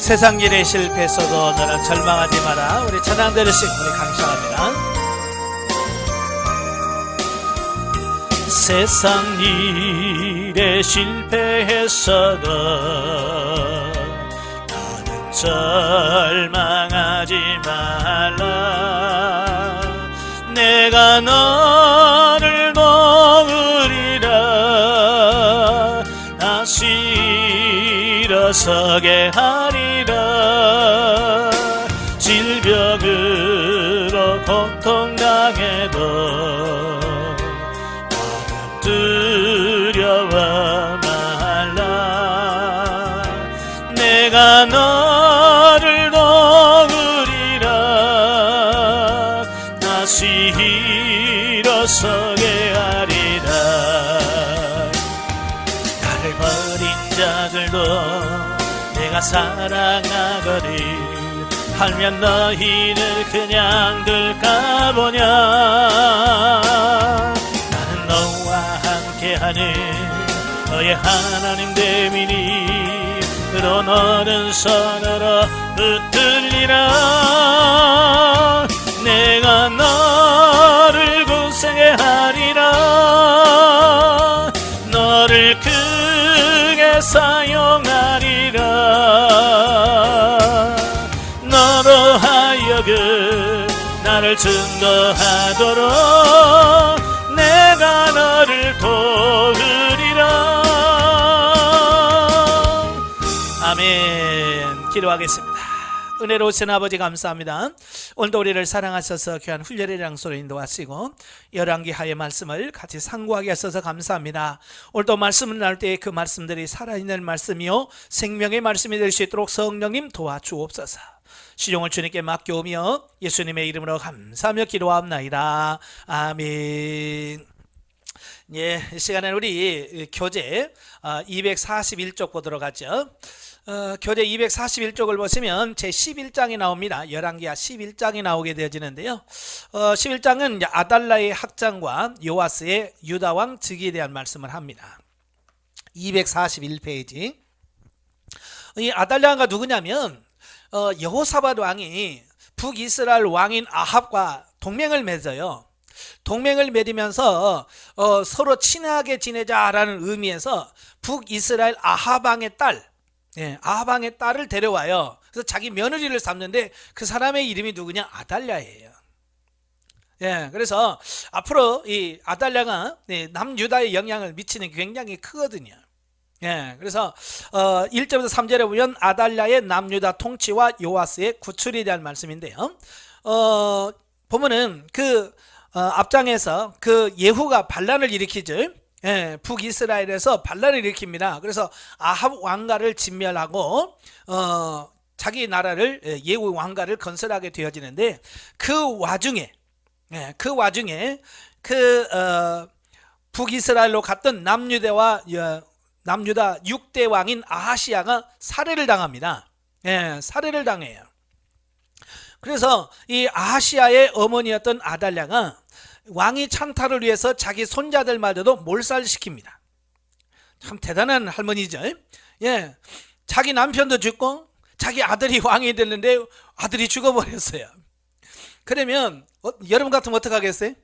세상 일에 실패했어도 너는 절망하지 마라. 우리 찬양 들으시고 우리 강시합니다. 세상 일에 실패했어도 너는 절망하지 말라. 내가 너를 도우리라. 다시 일어서게 하리라. 질병으로 고통당해도 두려워 말라. 내가 너를 도우리라. 다시 일어서게 하리라. 나를 버린 자들도 내가 사랑하거든. 알면 너희를 그냥 둘까 보냐. 너와 함께하는 너의 하나님 됨이니 그로 너는 손으로 붙들리라. 내가 너를 굳세게 하리라. 너를 크게 사용하리라. 너로 하여금 나를 증거하도록 내가 너를 도우리라. 아멘. 기도하겠습니다. 은혜로우신 아버지 감사합니다. 오늘도 우리를 사랑하셔서 귀한 훈련의 장소로 인도하시고 열왕기하의 말씀을 같이 상고하게 하셔서 감사합니다. 오늘도 말씀을 나눌 때 그 말씀들이 살아있는 말씀이요 생명의 말씀이 될 수 있도록 성령님 도와주옵소서. 시종을 주님께 맡겨오며 예수님의 이름으로 감사하며 기도합나이다. 아멘. 예, 이 시간에는 우리 교재 241쪽 보도록 하죠. 교재 241쪽을 보시면 제 11장이 나옵니다. 열왕기하 11장이 나오게 되어지는데요. 11장은 아달라의 학장과 요아스의 유다왕 즉위에 대한 말씀을 합니다. 241페이지. 이 아달랴가 누구냐면 여호사밧 왕이 북이스라엘 왕인 아합과 동맹을 맺어요. 동맹을 맺으면서 서로 친하게 지내자라는 의미에서 북이스라엘 아합왕의 딸, 아합왕의 딸을 데려와요. 그래서 자기 며느리를 삼는데 그 사람의 이름이 누구냐? 아달랴예요. 그래서 앞으로 이 아달랴가 남유다에 영향을 미치는 게 굉장히 크거든요. 그래서 1절에서 3절에 보면 아달랴의 남유다 통치와 요아스의 구출에 대한 말씀인데요. 보면은 그 앞장에서 그 예후가 반란을 일으키죠. 북이스라엘에서 반란을 일으킵니다. 그래서 아합 왕가를 진멸하고 자기 나라를 예후 왕가를 건설하게 되어지는데 그 와중에 북이스라엘로 갔던 남유다 6대 왕인 아하시야가 살해를 당합니다. 살해를 당해요. 그래서 이 아하시야의 어머니였던 아달랴가 왕위 찬탈을 위해서 자기 손자들마저도 몰살시킵니다. 참 대단한 할머니죠. 자기 남편도 죽고 자기 아들이 왕이 됐는데 아들이 죽어버렸어요. 그러면 여러분 같으면 어떡하겠어요?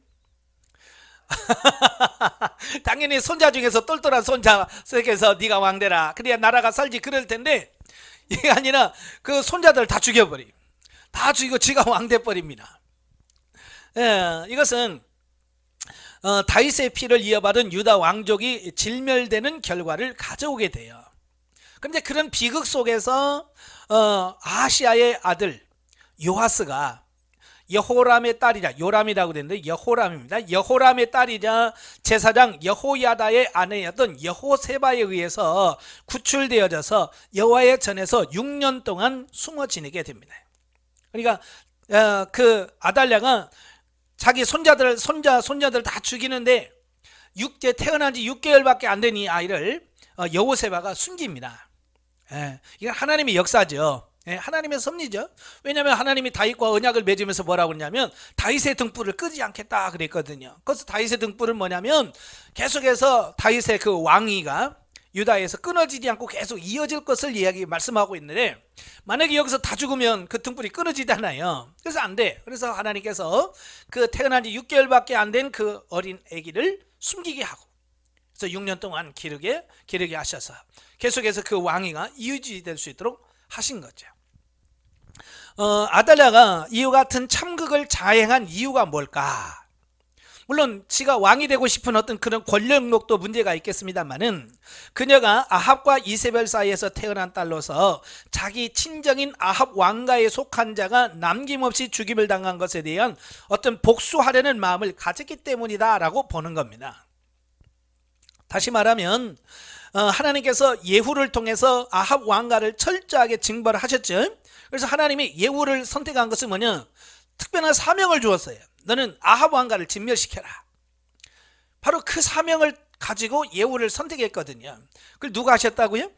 당연히 손자 중에서 똘똘한 손자 속에서 네가 왕되라 그래야 나라가 살지 그럴 텐데 이게 아니라 그 손자들 다 죽여버려. 다 죽이고 지가 왕돼버립니다. 이것은 다윗의 피를 이어받은 유다 왕족이 질멸되는 결과를 가져오게 돼요. 그런데 그런 비극 속에서 아하시야의 아들 요아스가 여호람의 딸이자 요람이라고 되는데 여호람입니다. 여호람의 딸이자 제사장 여호야다의 아내였던 여호세바에 의해서 구출되어져서 여호와의 전에서 6년 동안 숨어 지내게 됩니다. 그러니까 그 아달랴가 자기 손자들 다 죽이는데 태어난 지 6개월밖에 안 된 이 아이를 여호세바가 숨깁니다. 이건 하나님의 역사죠. 하나님의 섭리죠. 왜냐하면 하나님이 다윗과 언약을 맺으면서 뭐라고 했냐면 다윗의 등불을 끄지 않겠다 그랬거든요. 그래서 다윗의 등불은 뭐냐면 계속해서 다윗의 그 왕위가 유다에서 끊어지지 않고 계속 이어질 것을 말씀하고 있는데, 만약에 여기서 다 죽으면 그 등불이 끊어지잖아요. 그래서 안 돼. 그래서 하나님께서 그 태어난 지 6개월밖에 안 된 그 어린 아기를 숨기게 하고, 그래서 6년 동안 기르게 하셔서 계속해서 그 왕위가 유지될 수 있도록 하신 거죠. 아달랴가 이와 같은 참극을 자행한 이유가 뭘까? 물론 지가 왕이 되고 싶은 어떤 그런 권력욕도 문제가 있겠습니다만은, 그녀가 아합과 이세벨 사이에서 태어난 딸로서 자기 친정인 아합 왕가에 속한 자가 남김없이 죽임을 당한 것에 대한 어떤 복수하려는 마음을 가졌기 때문이다 라고 보는 겁니다. 다시 말하면 하나님께서 예후를 통해서 아합 왕가를 철저하게 징벌하셨죠. 그래서 하나님이 예후를 선택한 것은 뭐냐? 특별한 사명을 주었어요. 너는 아합 왕가를 진멸시켜라. 바로 그 사명을 가지고 예후를 선택했거든요. 그걸 누가 하셨다고요?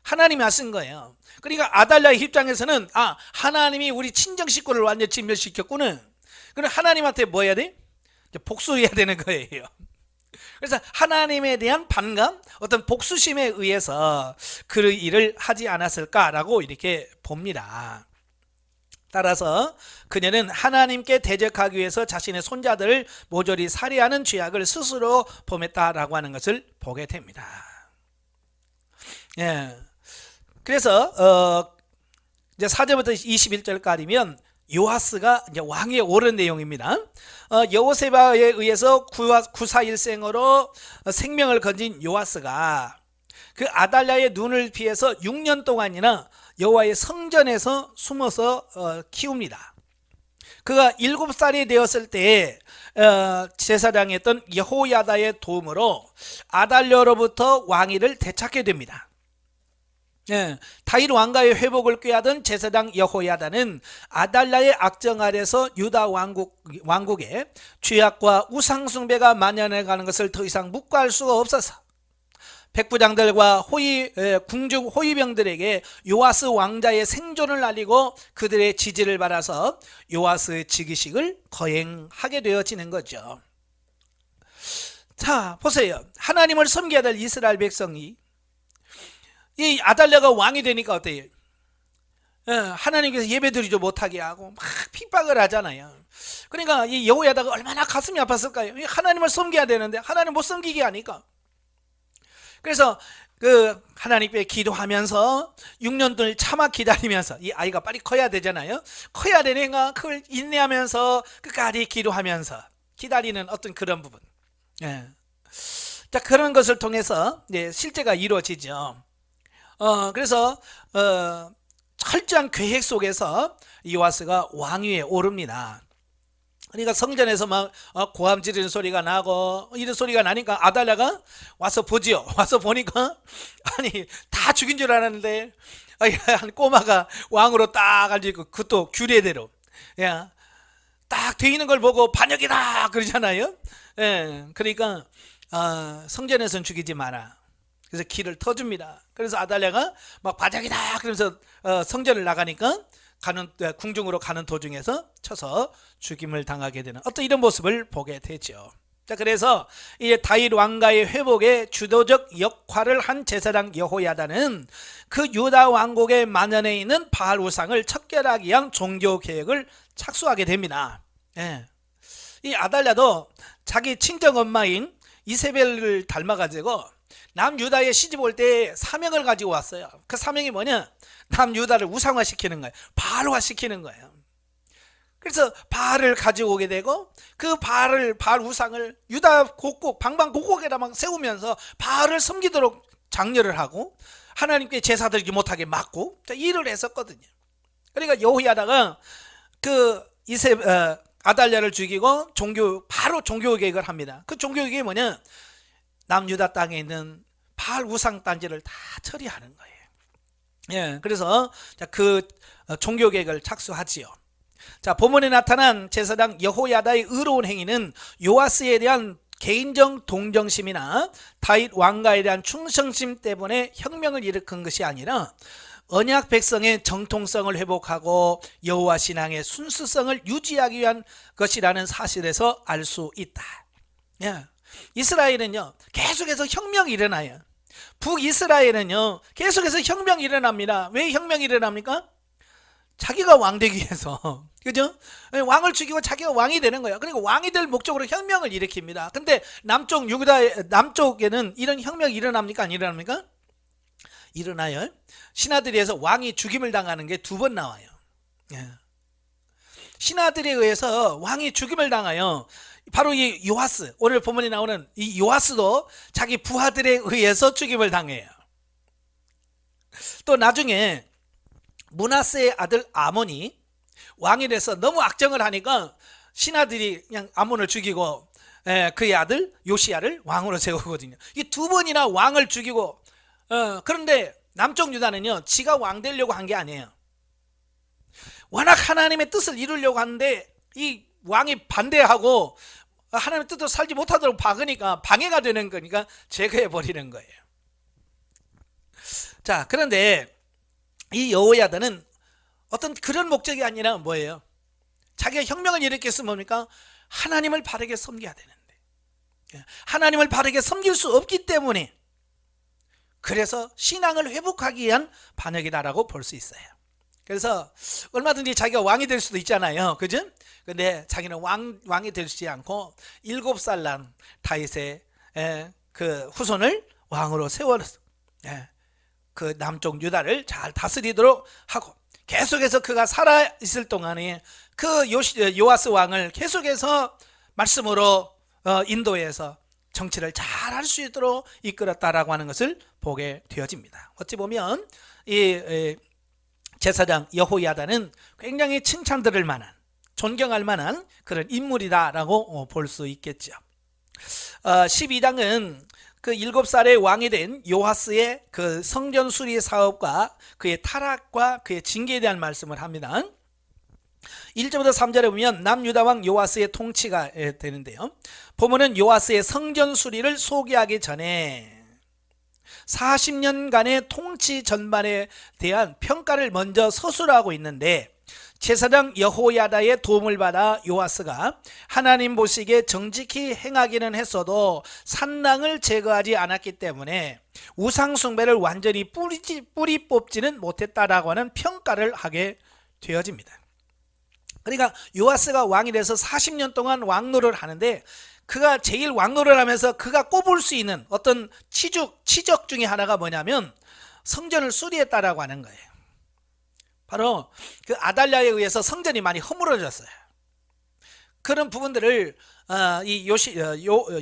하나님이 하신 거예요. 그러니까 아달랴의 입장에서는 하나님이 우리 친정 식구를 완전히 진멸시켰구나. 그럼 하나님한테 뭐 해야 돼? 복수해야 되는 거예요. 그래서 하나님에 대한 반감, 어떤 복수심에 의해서 그 일을 하지 않았을까라고 이렇게 봅니다. 따라서 그녀는 하나님께 대적하기 위해서 자신의 손자들을 모조리 살해하는 죄악을 스스로 범했다라고 하는 것을 보게 됩니다. 예. 그래서 이제 4절부터 21절까지면 요아스가 이제 왕위에 오른 내용입니다. 여호세바에 의해서 구사일생으로 생명을 건진 요아스가 그 아달랴의 눈을 피해서 6년 동안이나 여호와의 성전에서 숨어서 키웁니다. 그가 7살이 되었을 때 제사장이었던 여호야다의 도움으로 아달랴로부터 왕위를 되찾게 됩니다. 다윗 왕가의 회복을 꾀하던 제사장 여호야다는 아달랴의 악정 아래서 유다 왕국에 죄악과 우상숭배가 만연해가는 것을 더 이상 묵과할 수가 없어서 백부장들과 궁중 호위병들에게 요아스 왕자의 생존을 알리고 그들의 지지를 받아서 요아스의 즉위식을 거행하게 되어지는 거죠. 자, 보세요. 하나님을 섬겨야 될 이스라엘 백성이 이 아달랴가 왕이 되니까 어때요? 하나님께서 예배드리지 못하게 하고 막 핍박을 하잖아요. 그러니까 이 여호야다가 얼마나 가슴이 아팠을까요? 하나님을 섬겨야 되는데 하나님 못 섬기게 하니까. 그래서 그 하나님께 기도하면서 6년 동안 참아 기다리면서, 이 아이가 빨리 커야 되잖아요. 커야 되니까 그걸 인내하면서 끝까지 기도하면서 기다리는 어떤 그런 부분. 자, 그런 것을 통해서 실제가 이루어지죠. 그래서 철저한 계획 속에서 요아스가 왕위에 오릅니다. 그러니까 성전에서 막 고함 지르는 소리가 나고 이런 소리가 나니까 아달랴가 와서 보지요. 와서 보니까 아니 다 죽인 줄 알았는데 한 꼬마가 왕으로 딱 앉아있고, 그것도 규례대로 딱 돼 있는 걸 보고 반역이다 그러잖아요. 그러니까 성전에서는 죽이지 마라. 그래서 길을 터줍니다. 그래서 아달랴가 막 반역이다 그러면서 성전을 나가니까 궁중으로 가는 도중에서 쳐서 죽임을 당하게 되는 어떤 이런 모습을 보게 되죠. 자, 그래서 이제 다윗 왕가의 회복에 주도적 역할을 한 제사장 여호야다는 그 유다 왕국에 만연해 있는 바알 우상을 척결하기 위한 종교 계획을 착수하게 됩니다. 이 아달랴도 자기 친정 엄마인 이세벨을 닮아가지고 남유다에 시집 올 때 사명을 가지고 왔어요. 그 사명이 뭐냐? 남유다를 우상화시키는 거예요. 바알화시키는 거예요. 그래서 바알을 가지고 오게 되고, 그 바알 우상을 유다 곳곳 방방곡곡에다 막 세우면서 바알을 섬기도록 장려를 하고 하나님께 제사 드리지 못하게 막고 일을 했었거든요. 그러니까 여호야다가 그 아달랴를 죽이고 바로 종교 개혁을 합니다. 그 종교 개혁이 뭐냐? 남유다 땅에 있는 바알 우상 단지를 다 처리하는 거예요. 그래서 그 종교 계획을 착수하지요. 자, 본문에 나타난 제사장 여호야다의 의로운 행위는 요아스에 대한 개인적 동정심이나 다윗 왕가에 대한 충성심 때문에 혁명을 일으킨 것이 아니라 언약 백성의 정통성을 회복하고 여호와 신앙의 순수성을 유지하기 위한 것이라는 사실에서 알 수 있다. 이스라엘은요 계속해서 혁명이 일어나요. 북이스라엘은요 계속해서 혁명이 일어납니다. 왜 혁명이 일어납니까? 자기가 왕 되기 위해서. 그죠? 왕을 죽이고 자기가 왕이 되는 거야. 그러니까 왕이 될 목적으로 혁명을 일으킵니다. 근데 남쪽 유다 남쪽에는 이런 혁명이 일어납니까? 안 일어납니까? 일어나요. 신하들에서 왕이 죽임을 당하는 게 2번 나와요. 예. 신하들에 의해서 왕이 죽임을 당하여 바로 이 요아스, 오늘 본문에 나오는 이 요아스도 자기 부하들에 의해서 죽임을 당해요. 또 나중에 므낫세의 아들 아몬이 왕이 돼서 너무 악정을 하니까 신하들이 그냥 아몬을 죽이고 그의 아들 요시야를 왕으로 세우거든요. 이 2번이나 왕을 죽이고 그런데 남쪽 유다는요 지가 왕 되려고 한 게 아니에요. 워낙 하나님의 뜻을 이루려고 하는데 이 왕이 반대하고 하나님의 뜻대로 살지 못하도록 박으니까 방해가 되는 거니까 제거해 버리는 거예요. 자, 그런데 이 여호야다는 어떤 그런 목적이 아니라 뭐예요? 자기가 혁명을 일으켰으면 뭡니까? 하나님을 바르게 섬겨야 되는데 하나님을 바르게 섬길 수 없기 때문에 그래서 신앙을 회복하기 위한 반역이다라고 볼 수 있어요. 그래서 얼마든지 자기가 왕이 될 수도 있잖아요. 그죠? 근데 자기는 왕이 되지 않고 7살 난 다윗의 그 후손을 왕으로 세워서 그 남쪽 유다를 잘 다스리도록 하고 계속해서 그가 살아있을 동안에 그 요아스 왕을 계속해서 말씀으로 인도해서 정치를 잘 할 수 있도록 이끌었다라고 하는 것을 보게 되어집니다. 어찌 보면 이 제사장 여호야다는 굉장히 칭찬들을 만한 존경할 만한 그런 인물이다라고 볼 수 있겠죠. 12장은 그 7살의 왕이 된 요아스의 그 성전 수리 사업과 그의 타락과 그의 징계에 대한 말씀을 합니다. 1절부터 3절에 보면 남유다 왕 요아스의 통치가 되는데요. 본문은 요아스의 성전 수리를 소개하기 전에 40년간의 통치 전반에 대한 평가를 먼저 서술하고 있는데 제사장 여호야다의 도움을 받아 요아스가 하나님 보시기에 정직히 행하기는 했어도 산당을 제거하지 않았기 때문에 우상 숭배를 완전히 뿌리 뽑지는 못했다라고 하는 평가를 하게 되어집니다. 그러니까 요아스가 왕이 돼서 40년 동안 왕노를 하는데 그가 제일 왕노를 하면서 그가 꼽을 수 있는 어떤 치적 중에 하나가 뭐냐면 성전을 수리했다라고 하는 거예요. 바로 그 아달랴에 의해서 성전이 많이 허물어졌어요. 그런 부분들을 이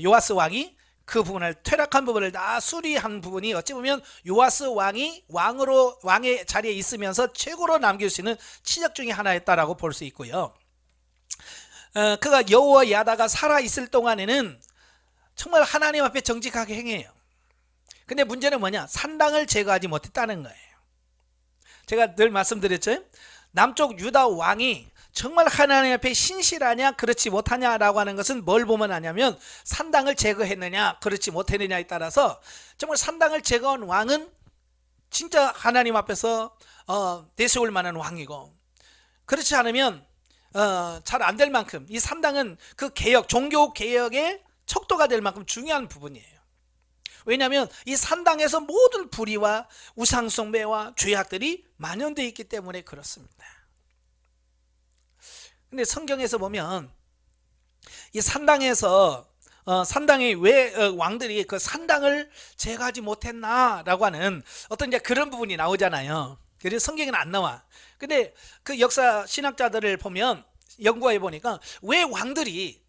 요아스 왕이 그 부분을 퇴락한 부분을 다 수리한 부분이 어찌 보면 요아스 왕이 왕의 자리에 있으면서 최고로 남길 수 있는 치적 중에 하나였다라고 볼 수 있고요. 그가 여호야다가 살아 있을 동안에는 정말 하나님 앞에 정직하게 행해요. 근데 문제는 뭐냐? 산당을 제거하지 못했다는 거예요. 제가 늘 말씀드렸죠. 남쪽 유다 왕이 정말 하나님 앞에 신실하냐 그렇지 못하냐라고 하는 것은 뭘 보면 하냐면 산당을 제거했느냐 그렇지 못했느냐에 따라서 정말 산당을 제거한 왕은 진짜 하나님 앞에서 내세울 만한 왕이고, 그렇지 않으면 잘 안 될 만큼 이 산당은 그 개혁, 종교 개혁의 척도가 될 만큼 중요한 부분이에요. 왜냐하면 이 산당에서 모든 불의와 우상숭배와 죄악들이 만연되어 있기 때문에 그렇습니다. 근데 성경에서 보면 이 산당에서 산당이 왜 왕들이 그 산당을 제거하지 못했나라고 하는 어떤 이제 그런 부분이 나오잖아요. 그래서 성경에는 안 나와. 근데 그 역사 신학자들을 보면 연구해 보니까 왜 왕들이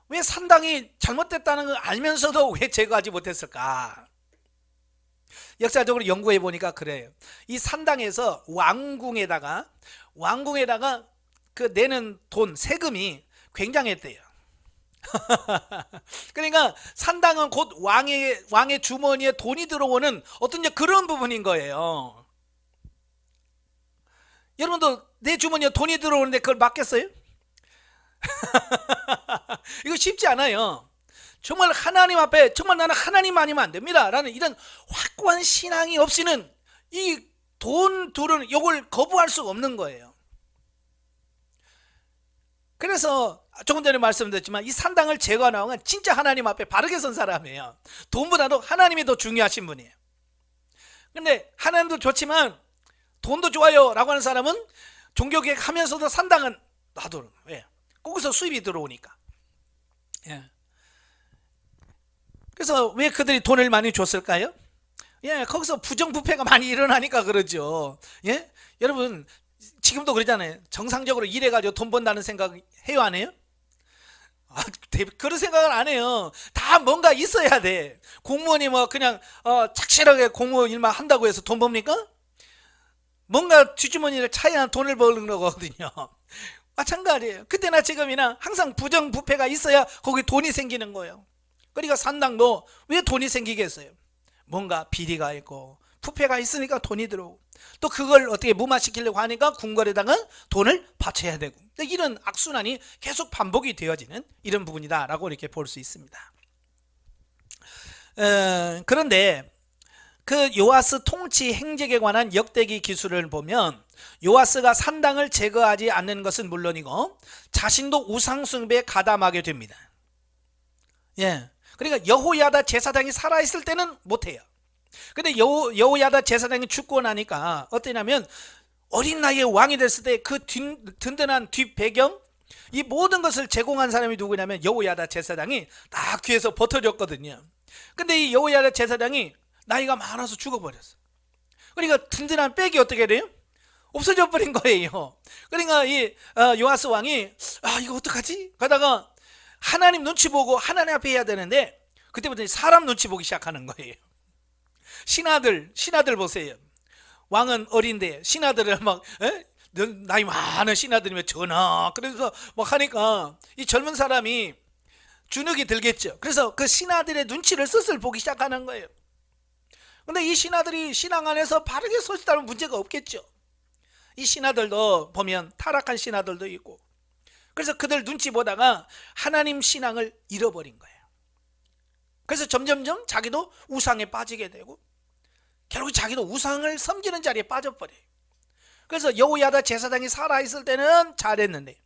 왜 산당이 잘못됐다는 걸 알면서도 왜 제거하지 못했을까? 역사적으로 연구해 보니까 그래요. 이 산당에서 왕궁에다가 그 내는 돈, 세금이 굉장했대요. 그러니까 산당은 곧 왕의 주머니에 돈이 들어오는 어떤 그런 부분인 거예요. 여러분도 내 주머니에 돈이 들어오는데 그걸 막겠어요? 이거 쉽지 않아요. 정말 하나님 앞에 정말 나는 하나님 아니면 안 됩니다 라는 이런 확고한 신앙이 없이는 이 돈 둘은 이걸 거부할 수가 없는 거예요. 그래서 조금 전에 말씀드렸지만 이 산당을 제거하는 왕은 진짜 하나님 앞에 바르게 선 사람이에요. 돈보다도 하나님이 더 중요하신 분이에요. 근데 하나님도 좋지만 돈도 좋아요 라고 하는 사람은 종교개혁 하면서도 산당은 놔두는 거예요. 왜? 거기서 수입이 들어오니까. 예. 그래서 왜 그들이 돈을 많이 줬을까요? 예, 거기서 부정부패가 많이 일어나니까 그러죠. 예? 여러분 지금도 그러잖아요. 정상적으로 일해가지고 돈 번다는 생각 해요, 안 해요? 그런 생각을 안 해요. 다 뭔가 있어야 돼. 공무원이 뭐 그냥 착실하게 공무원 일만 한다고 해서 돈 법니까? 뭔가 뒷주머니를 차야 돈을 버는 거거든요. 마찬가지예요. 그때나 지금이나 항상 부정부패가 있어야 거기 돈이 생기는 거예요. 그러니까 산당도 왜 돈이 생기겠어요? 뭔가 비리가 있고 부패가 있으니까 돈이 들어오고, 또 그걸 어떻게 무마시키려고 하니까 궁궐에다가 돈을 바쳐야 되고, 이런 악순환이 계속 반복이 되어지는 이런 부분이다 라고 이렇게 볼 수 있습니다. 그런데 그 요아스 통치 행적에 관한 역대기 기술을 보면 요아스가 산당을 제거하지 않는 것은 물론이고 자신도 우상숭배에 가담하게 됩니다. 예, 그러니까 여호야다 제사장이 살아있을 때는 못해요. 근데 여호야다 제사장이 죽고 나니까 어떠냐면 어린 나이에 왕이 됐을 때 그 든든한 뒷배경, 이 모든 것을 제공한 사람이 누구냐면 여호야다 제사장이 딱 뒤에서 버텨줬거든요. 근데 이 여호야다 제사장이 나이가 많아서 죽어버렸어. 그러니까 든든한 백이 어떻게 돼요? 없어져 버린 거예요. 그러니까 이 요아스 왕이 이거 어떡하지? 가다가 하나님 눈치 보고 하나님 앞에 해야 되는데 그때부터 사람 눈치 보기 시작하는 거예요. 신하들 보세요. 왕은 어린데 신하들을 막 나이 많은 신하들이면 전하 그래서 막 하니까 이 젊은 사람이 주눅이 들겠죠. 그래서 그 신하들의 눈치를 슬슬 보기 시작하는 거예요. 근데 이 신하들이 신앙 안에서 바르게 서 있다면 문제가 없겠죠. 이 신하들도 보면 타락한 신하들도 있고, 그래서 그들 눈치 보다가 하나님 신앙을 잃어버린 거예요. 그래서 점점점 자기도 우상에 빠지게 되고 결국 자기도 우상을 섬기는 자리에 빠져버려요. 그래서 여호야다 제사장이 살아있을 때는 잘했는데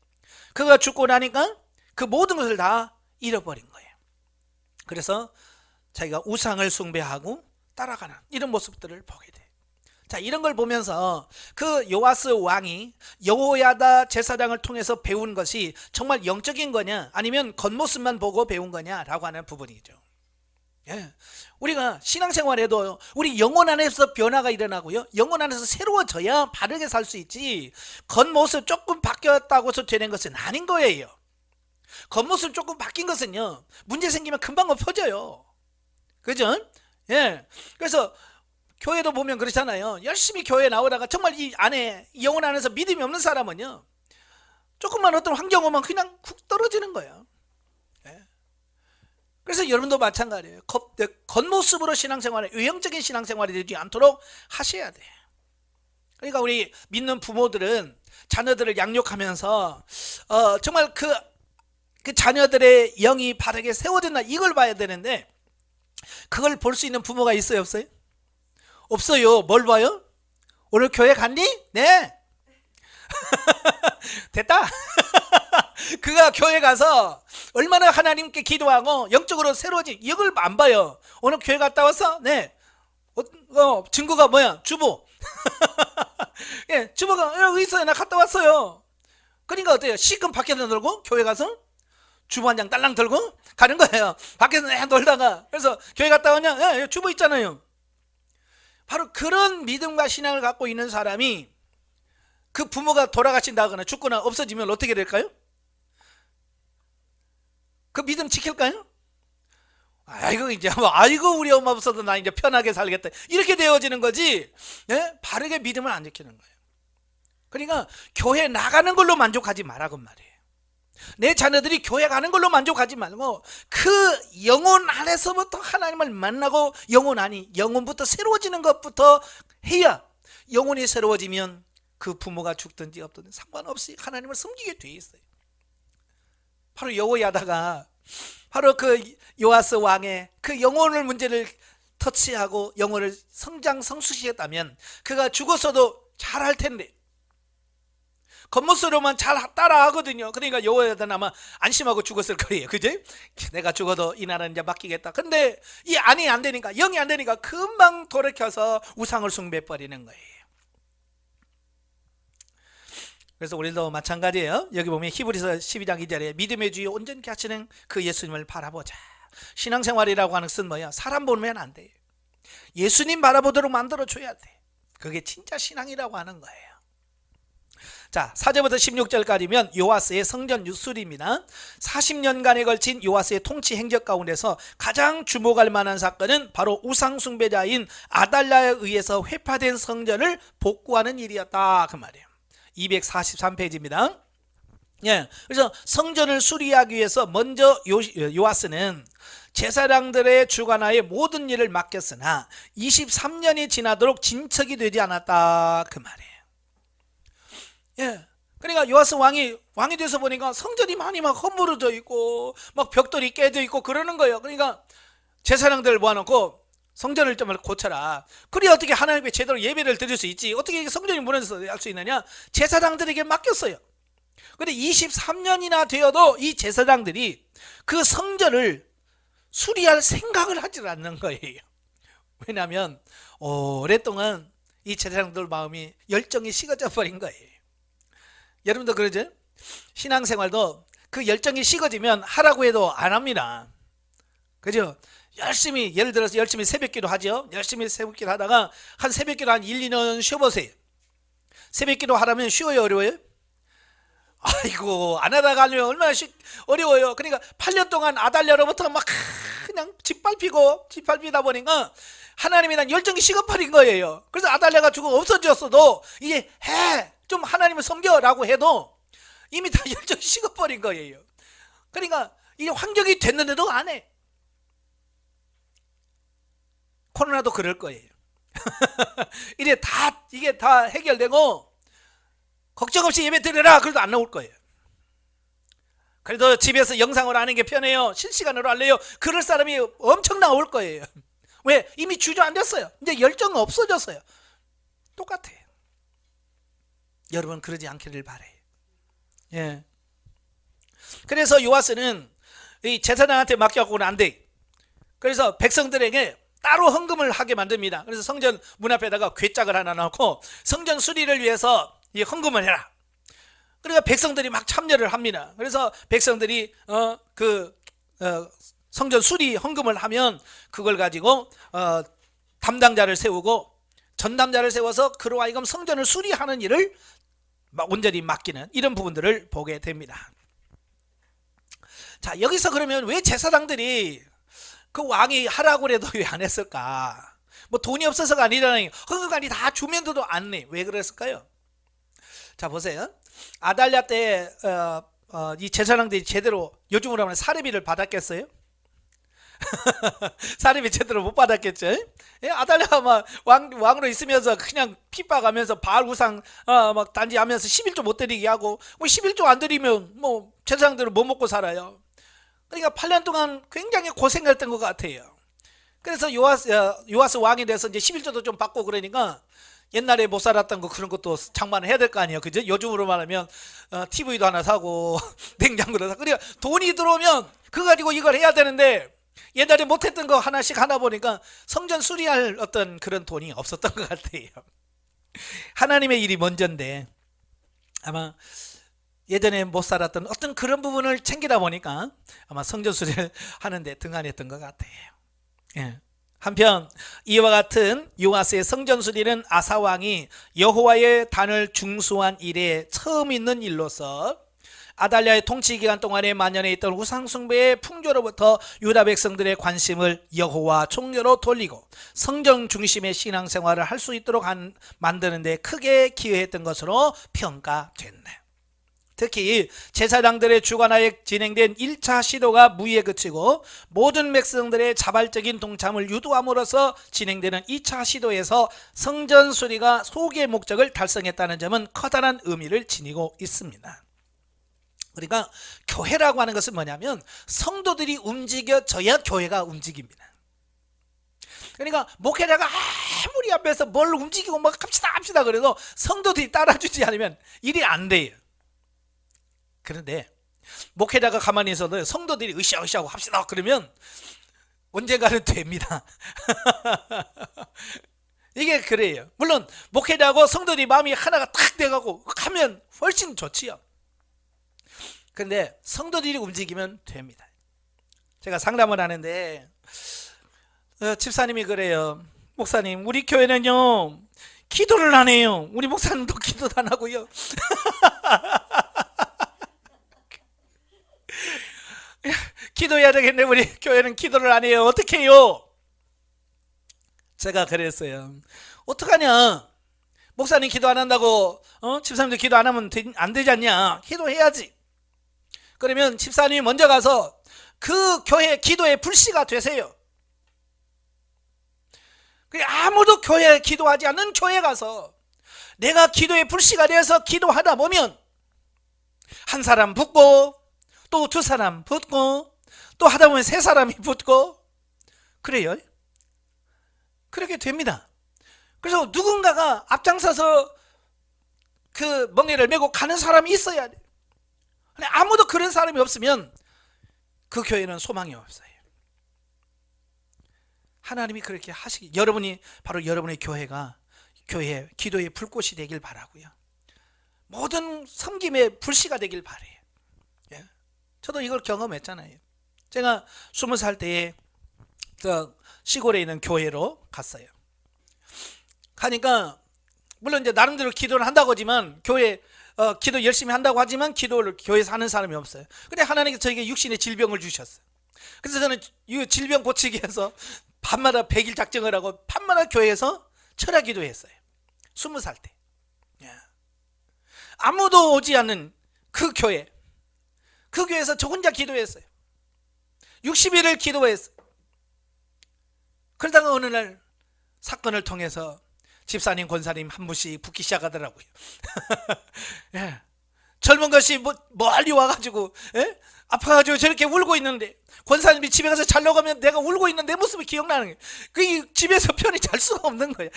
그가 죽고 나니까 그 모든 것을 다 잃어버린 거예요. 그래서 자기가 우상을 숭배하고 따라가는 이런 모습들을 보게 돼요. 자, 이런 걸 보면서 그 요아스 왕이 여호야다 제사장을 통해서 배운 것이 정말 영적인 거냐 아니면 겉모습만 보고 배운 거냐라고 하는 부분이죠. 예. 우리가 신앙생활에도 우리 영혼 안에서 변화가 일어나고요, 영혼 안에서 새로워져야 바르게 살 수 있지, 겉모습 조금 바뀌었다고 해서 되는 것은 아닌 거예요. 겉모습 조금 바뀐 것은요 문제 생기면 금방 엎어져요. 그죠? 예. 그래서 교회도 보면 그렇잖아요. 열심히 교회 나오다가 정말 이 안에 영혼 안에서 믿음이 없는 사람은요 조금만 어떤 환경 오면 그냥 쿡 떨어지는 거예요. 예. 그래서 여러분도 마찬가지예요. 겉모습으로 신앙생활에, 외형적인 신앙생활이 되지 않도록 하셔야 돼요. 그러니까 우리 믿는 부모들은 자녀들을 양육하면서 정말 그 자녀들의 영이 바르게 세워졌나 이걸 봐야 되는데, 그걸 볼 수 있는 부모가 있어요, 없어요? 없어요. 뭘 봐요? 오늘 교회 갔니? 네. 됐다. 그가 교회 가서 얼마나 하나님께 기도하고 영적으로 새로워지, 이걸 안 봐요. 오늘 교회 갔다 왔어? 네. 증거가 뭐야? 주보. 예, 주보가 여기 있어요. 나 갔다 왔어요. 그러니까 어때요? 시금 밖에서 놀고 교회 가서 주보 한 장 딸랑 들고 가는 거예요. 밖에서 놀다가. 그래서 교회 갔다 오냐? 예, 주보 있잖아요. 바로 그런 믿음과 신앙을 갖고 있는 사람이 그 부모가 돌아가신다거나 죽거나 없어지면 어떻게 될까요? 그 믿음 지킬까요? 아이고 이제 아이고 우리 엄마 없어도 나 이제 편하게 살겠다 이렇게 되어지는 거지. 예? 바르게 믿음을 안 지키는 거예요. 그러니까 교회 나가는 걸로 만족하지 말라고 말이에요. 내 자녀들이 교회 가는 걸로 만족하지 말고 그 영혼 안에서부터 하나님을 만나고 영혼부터 새로워지는 것부터 해야, 영혼이 새로워지면 그 부모가 죽든지 없든지 상관없이 하나님을 섬기게 돼 있어요. 바로 여호야다가 바로 그 요아스 왕의 그 영혼을 문제를 터치하고 영혼을 성장성수시켰다면 그가 죽었어도 잘할 텐데, 겉모습으로만 잘 따라하거든요. 그러니까 여호야다는 아마 안심하고 죽었을 거예요. 그지? 내가 죽어도 이 나라는 이제 맡기겠다. 근데 이 안이 안 되니까, 영이 안 되니까 금방 돌이켜서 우상을 숭배해버리는 거예요. 그래서 우리도 마찬가지예요. 여기 보면 히브리서 12장 2절에 믿음의 주여 온전케 하시는 그 예수님을 바라보자. 신앙생활이라고 하는 것은 뭐야? 사람 보면 안 돼요. 예수님 바라보도록 만들어줘야 돼. 그게 진짜 신앙이라고 하는 거예요. 자, 4절부터 16절까지면 요아스의 성전 유술입니다. 40년간에 걸친 요아스의 통치 행적 가운데서 가장 주목할 만한 사건은 바로 우상 숭배자인 아달랴에 의해서 회파된 성전을 복구하는 일이었다, 그 말이에요. 243페이지입니다. 예, 그래서 성전을 수리하기 위해서 먼저 요아스는 제사장들의 주관하에 모든 일을 맡겼으나 23년이 지나도록 진척이 되지 않았다, 그 말이에요. 예, 그러니까 요아스 왕이 돼서 보니까 성전이 많이 막 허물어져 있고 막 벽돌이 깨져 있고 그러는 거예요. 그러니까 제사장들을 모아놓고 성전을 좀 고쳐라. 그래야 어떻게 하나님께 제대로 예배를 드릴 수 있지. 어떻게 성전이 무너져서 할 수 있느냐. 제사장들에게 맡겼어요. 근데 23년이나 되어도 이 제사장들이 그 성전을 수리할 생각을 하지 않는 거예요. 왜냐하면 오랫동안 이 제사장들 마음이 열정이 식어져 버린 거예요. 여러분도 그러죠? 신앙생활도 그 열정이 식어지면 하라고 해도 안 합니다. 그죠? 열심히, 예를 들어서 열심히 새벽기도 하죠. 열심히 새벽기도 하다가 한 새벽기도 한 1, 2년 쉬어보세요. 새벽기도 하라면 쉬워요, 어려워요? 아이고, 안 하다가 하면 얼마나 어려워요. 그러니까 8년 동안 아달랴로부터 막 그냥 짓밟히다 보니까 하나님에 대한 열정이 식어버린 거예요. 그래서 아달랴가 죽어 없어졌어도 이제 좀 하나님을 섬겨라고 해도 이미 다 열정이 식어버린 거예요. 그러니까 이게 환경이 됐는데도 안 해. 코로나도 그럴 거예요. 이게 다 해결되고 걱정 없이 예배 드려라 그래도 안 나올 거예요. 그래도 집에서 영상으로 하는 게 편해요. 실시간으로 할래요. 그럴 사람이 엄청 나올 거예요. 왜? 이미 주저앉았어요. 이제 열정은 없어졌어요. 똑같아요. 여러분 그러지 않기를 바래요. 예. 그래서 요아스는 이 제사장한테 맡겨갖고는 안 돼. 그래서 백성들에게 따로 헌금을 하게 만듭니다. 그래서 성전 문 앞에다가 궤짝을 하나 넣고 성전 수리를 위해서 이 헌금을 해라. 그러니까 백성들이 막 참여를 합니다. 그래서 백성들이 성전 수리 헌금을 하면 그걸 가지고 담당자를 세우고 전담자를 세워서 그로 하여금 성전을 수리하는 일을 온전히 맡기는 이런 부분들을 보게 됩니다. 자, 여기서 그러면 왜 제사장들이 그 왕이 하라고 해도 왜 안 했을까? 뭐 돈이 없어서가 아니라니, 헌금관이 다 주면서도 안 내. 왜 그랬을까요? 자, 보세요. 아달랴 때 이 제사장들이 제대로 요즘으로 하면 사례비를 받았겠어요? 사례비 제대로 못 받았겠죠? 예? 아달랴가 막 왕으로 있으면서 그냥 핍박하면서 바알 우상 막 단지하면서 11조 못 드리게 하고, 뭐 11조 안 드리면 뭐 제사장들은 못 먹고 살아요. 그러니까 8년 동안 굉장히 고생했던 것 같아요. 그래서 요아스 왕이 돼서 이제 11조도 좀 받고 그러니까 옛날에 못 살았던 거 그런 것도 장만을 해야 될 거 아니에요. 그죠? 요즘으로 말하면 TV도 하나 사고 냉장고도 사고. 그러니까 돈이 들어오면 그거 가지고 이걸 해야 되는데 옛날에 못했던 거 하나씩 하나 보니까 성전 수리할 어떤 그런 돈이 없었던 것 같아요. 하나님의 일이 먼저인데 아마 예전에 못 살았던 어떤 그런 부분을 챙기다 보니까 아마 성전 수리를 하는데 등한했던 것 같아요. 예. 한편 이와 같은 요아스의 성전 수리는 아사 왕이 여호와의 단을 중수한 이래 처음 있는 일로서 아달랴의 통치 기간 동안에 만연해 있던 우상 숭배의 풍조로부터 유다 백성들의 관심을 여호와 종교로 돌리고 성전 중심의 신앙생활을 할 수 있도록 만드는 데 크게 기여했던 것으로 평가됐네. 특히 제사장들의 주관하에 진행된 1차 시도가 무의에 그치고 모든 백성들의 자발적인 동참을 유도함으로써 진행되는 2차 시도에서 성전 수리가 소기의 목적을 달성했다는 점은 커다란 의미를 지니고 있습니다. 그러니까 교회라고 하는 것은 뭐냐면 성도들이 움직여져야 교회가 움직입니다. 그러니까 목회자가 아무리 앞에서 뭘 움직이고 막 합시다 그래도 성도들이 따라주지 않으면 일이 안 돼요. 그런데 목회자가 가만히 있어도 성도들이 으쌰으쌰하고 합시다 그러면 언젠가는 됩니다. 이게 그래요. 물론 목회자하고 성도들이 마음이 하나가 탁 돼가고 하면 훨씬 좋지요. 그런데 성도들이 움직이면 됩니다. 제가 상담을 하는데 집사님이 그래요. 목사님, 우리 교회는요 기도를 안 해요. 우리 목사님도 기도도 안 하고요. 기도해야 되겠네. 우리 교회는 기도를 안 해요. 어떻게 해요? 제가 그랬어요. 어떡하냐? 목사님 기도 안 한다고 집사님도 기도 안 하면 안 되지 않냐? 기도해야지. 그러면 집사님이 먼저 가서 그 교회 기도의 불씨가 되세요. 아무도 교회에 기도하지 않는 교회에 가서 내가 기도의 불씨가 되어서 기도하다 보면 한 사람 붙고 또 두 사람 붙고 또 하다 보면 세 사람이 붙고 그래요. 그렇게 됩니다. 그래서 누군가가 앞장서서 그 멍에를 메고 가는 사람이 있어야 돼요. 아무도 그런 사람이 없으면 그 교회는 소망이 없어요. 하나님이 그렇게 하시기, 여러분이 바로 여러분의 교회가 교회 기도의 불꽃이 되길 바라고요. 모든 섬김의 불씨가 되길 바래요. 예? 저도 이걸 경험했잖아요. 제가 20살 때에 시골에 있는 교회로 갔어요. 가니까 물론 이제 나름대로 기도를 한다고 하지만 교회 기도 열심히 한다고 하지만 기도를 교회에서 하는 사람이 없어요. 근데 하나님께서 저에게 육신의 질병을 주셨어요. 그래서 저는 이 질병 고치기 위해서 밤마다 100일 작정을 하고 밤마다 교회에서 철야 기도했어요. 20살 때. 아무도 오지 않는 그 교회에서 저 혼자 기도했어요. 60일을 기도했어요. 그러다가 어느 날 사건을 통해서 집사님, 권사님 한 분씩 붙기 시작하더라고요. 예. 젊은 것이 멀리 와가지고 아파가지고 저렇게 울고 있는데 권사님이 집에 가서 자려고 하면 내가 울고 있는 내 모습이 기억나는 거예요. 그 집에서 편히 잘 수가 없는 거예요.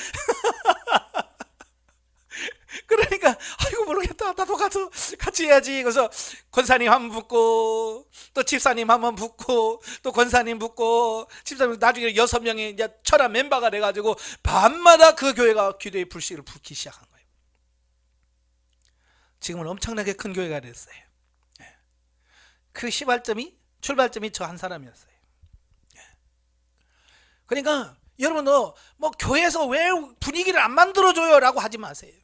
그러니까 아이고 모르겠다, 나도 가서 같이 해야지. 그래서 권사님 한 번 붙고 또 집사님 한 번 붙고 또 권사님 붙고 집사님, 나중에 6명이 이제 철야 멤버가 돼가지고 밤마다 그 교회가 기도의 불씨를 붙기 시작한 거예요. 지금은 엄청나게 큰 교회가 됐어요. 그 출발점이 저 한 사람이었어요. 그러니까 여러분도 교회에서 왜 분위기를 안 만들어줘요 라고 하지 마세요.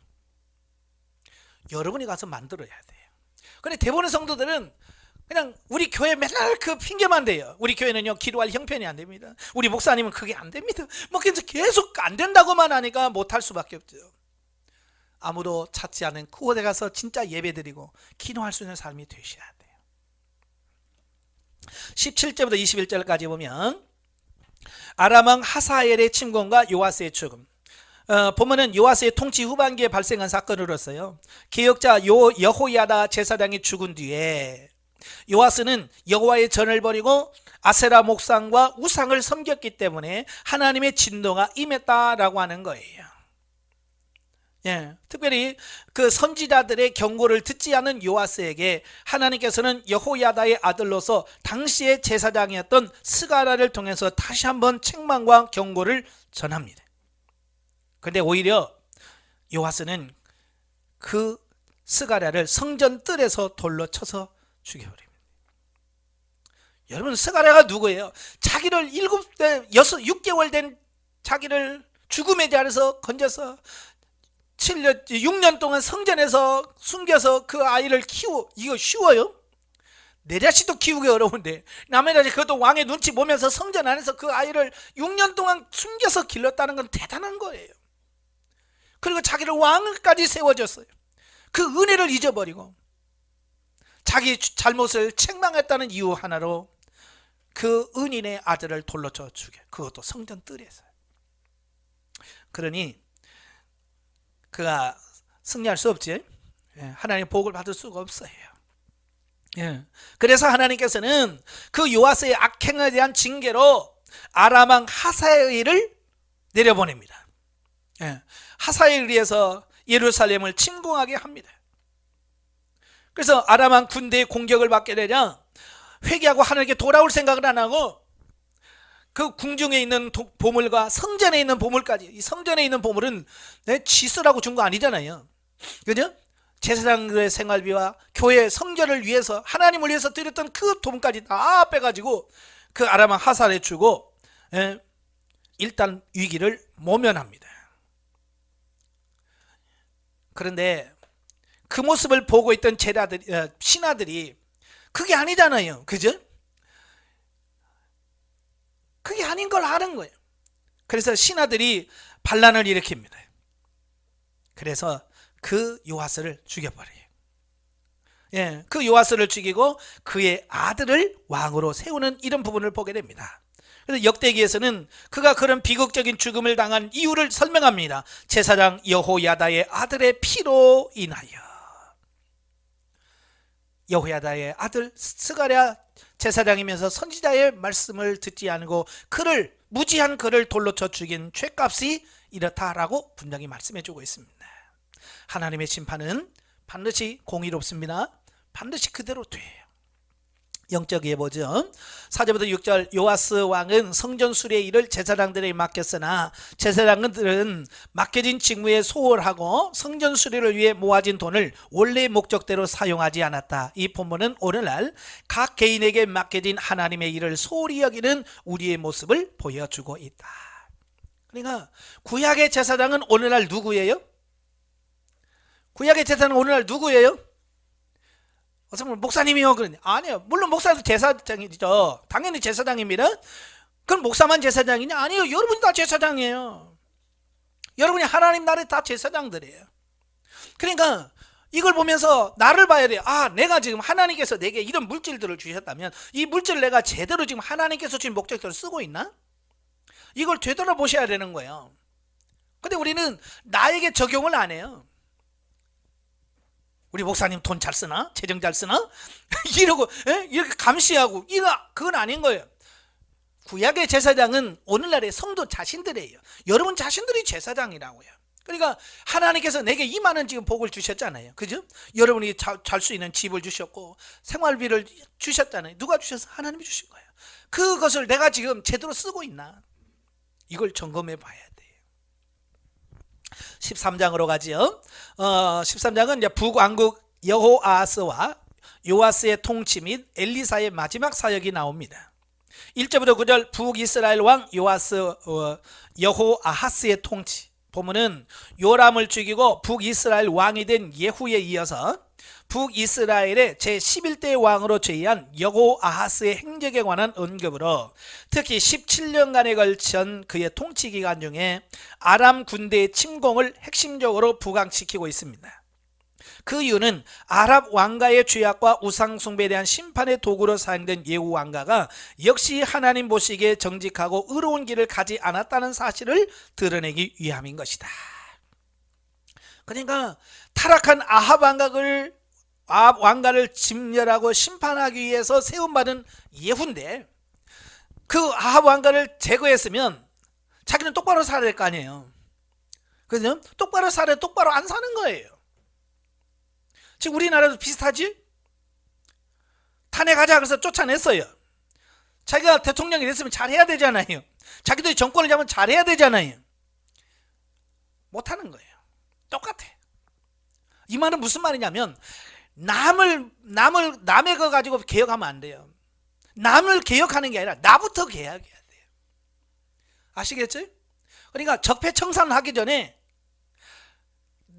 여러분이 가서 만들어야 돼요. 근데 대부분의 성도들은 그냥 우리 교회 맨날 그 핑계만 대요. 우리 교회는요 기도할 형편이 안 됩니다. 우리 목사님은 그게 안 됩니다. 계속 안 된다고만 하니까 못할 수밖에 없죠. 아무도 찾지 않은 그곳에 가서 진짜 예배드리고 기도할 수 있는 삶이 되셔야 돼요. 17절부터 21절까지 보면 아람왕 하사엘의 침공과 요아스의 죽음. 보면은 요아스의 통치 후반기에 발생한 사건으로서요, 개혁자 여호야다 제사장이 죽은 뒤에 요아스는 여호와의 전을 버리고 아세라 목상과 우상을 섬겼기 때문에 하나님의 진노가 임했다라고 하는 거예요. 특별히 그 선지자들의 경고를 듣지 않은 요아스에게 하나님께서는 여호야다의 아들로서 당시의 제사장이었던 스가랴를 통해서 다시 한번 책망과 경고를 전합니다. 그런데 오히려 요아스는 그 스가랴를 성전 뜰에서 돌로 쳐서 죽여버립니다. 여러분, 스가랴가 누구예요? 자기를 6개월 된 자기를 죽음의 자리에서 건져서 6년 동안 성전에서 숨겨서 그 아이를 이거 쉬워요? 내 자식도 키우기 어려운데 남의 자식, 그것도 왕의 눈치 보면서 성전 안에서 그 아이를 6년 동안 숨겨서 길렀다는 건 대단한 거예요. 그리고 자기를 왕까지 세워줬어요. 그 은혜를 잊어버리고 자기 잘못을 책망했다는 이유 하나로 그 은인의 아들을 돌로 쳐 죽여, 그것도 성전 뜰에서. 그러니 그가 승리할 수 없지. 하나님의 복을 받을 수가 없어요. 그래서 하나님께서는 그 요아스의 악행에 대한 징계로 아람왕 하사엘을 내려보냅니다. 하사엘을 위해서 예루살렘을 침공하게 합니다. 그래서 아람 왕 군대의 공격을 받게 되냐 회개하고 하나님께 돌아올 생각을 안 하고 그 궁중에 있는 보물과 성전에 있는 보물까지, 이 성전에 있는 보물은 지수라고 준 거 아니잖아요. 그죠? 제사장들의 생활비와 교회 성전을 위해서 하나님을 위해서 드렸던 그 돈까지 다 빼가지고 그 아람 왕 하살에 주고 일단 위기를 모면합니다. 그런데 그 모습을 보고 있던 신하들이 그게 아니잖아요. 그죠? 그게 아닌 걸 아는 거예요. 그래서 신하들이 반란을 일으킵니다. 그래서 그 요아스를 죽여버려요. 그 요아스를 죽이고 그의 아들을 왕으로 세우는 이런 부분을 보게 됩니다. 그래서 역대기에서는 그가 그런 비극적인 죽음을 당한 이유를 설명합니다. 제사장 여호야다의 아들의 피로 인하여. 여호야다의 아들 스가랴 제사장이면서 선지자의 말씀을 듣지 않고 무지한 그를 돌로 쳐 죽인 죄값이 이렇다라고 분명히 말씀해 주고 있습니다. 하나님의 심판은 반드시 공의롭습니다. 반드시 그대로 돼요. 영적 예보죠. 4절부터 6절 요아스 왕은 성전 수리의 일을 제사장들에게 맡겼으나 제사장들은 맡겨진 직무에 소홀하고 성전 수리를 위해 모아진 돈을 원래의 목적대로 사용하지 않았다. 이 본문은 오늘날 각 개인에게 맡겨진 하나님의 일을 소홀히 여기는 우리의 모습을 보여주고 있다. 그러니까 구약의 제사장은 오늘날 누구예요? 구약의 제사장은 오늘날 누구예요? 어서 목사님이요? 그러니 아니요. 물론 목사도 제사장이죠. 당연히 제사장입니다. 그럼 목사만 제사장이냐? 아니요. 여러분이 다 제사장이에요. 여러분이 하나님 나라의 다 제사장들이에요. 그러니까 이걸 보면서 나를 봐야 돼요. 아, 내가 지금 하나님께서 내게 이런 물질들을 주셨다면 이 물질을 내가 제대로 지금 하나님께서 주신 목적대로 쓰고 있나? 이걸 되돌아보셔야 되는 거예요. 근데 우리는 나에게 적용을 안 해요. 우리 목사님 돈 잘 쓰나? 재정 잘 쓰나? 이러고 이렇게 감시하고 그건 아닌 거예요. 구약의 제사장은 오늘날의 성도 자신들이에요. 여러분 자신들이 제사장이라고요. 그러니까 하나님께서 내게 이 많은 지금 복을 주셨잖아요. 그죠? 여러분이 잘 수 있는 집을 주셨고 생활비를 주셨잖아요. 누가 주셔서? 하나님이 주신 거예요. 그것을 내가 지금 제대로 쓰고 있나? 이걸 점검해 봐야 돼요. 13장으로 가지요. 13장은 이제 북왕국 여호아하스와 요아스의 통치 및 엘리사의 마지막 사역이 나옵니다. 1절부터 9절 북이스라엘 왕 여호아하스의 통치. 보면은 요람을 죽이고 북이스라엘 왕이 된 예후에 이어서 북이스라엘의 제11대 왕으로 제의한 여호아하스의 행적에 관한 언급으로 특히 17년간에 걸친 그의 통치 기간 중에 아람 군대의 침공을 핵심적으로 부강시키고 있습니다. 그 이유는 아랍 왕가의 죄악과 우상 숭배에 대한 심판의 도구로 사용된 예후 왕가가 역시 하나님 보시기에 정직하고 의로운 길을 가지 않았다는 사실을 드러내기 위함인 것이다. 그러니까 타락한 아합 왕가를 진멸하고 심판하기 위해서 세움받은 예후인데 그 아합 왕가를 제거했으면 자기는 똑바로 살아야 될 거 아니에요. 그죠? 똑바로 살아야 똑바로 안 사는 거예요. 지금 우리나라도 비슷하지? 탄핵하자 그래서 쫓아냈어요. 자기가 대통령이 됐으면 잘해야 되잖아요. 자기들이 정권을 잡으면 잘해야 되잖아요. 못하는 거예요. 똑같아. 이 말은 무슨 말이냐면 남의 거 가지고 개혁하면 안 돼요. 남을 개혁하는 게 아니라 나부터 개혁해야 돼요. 아시겠죠? 그러니까 적폐청산을 하기 전에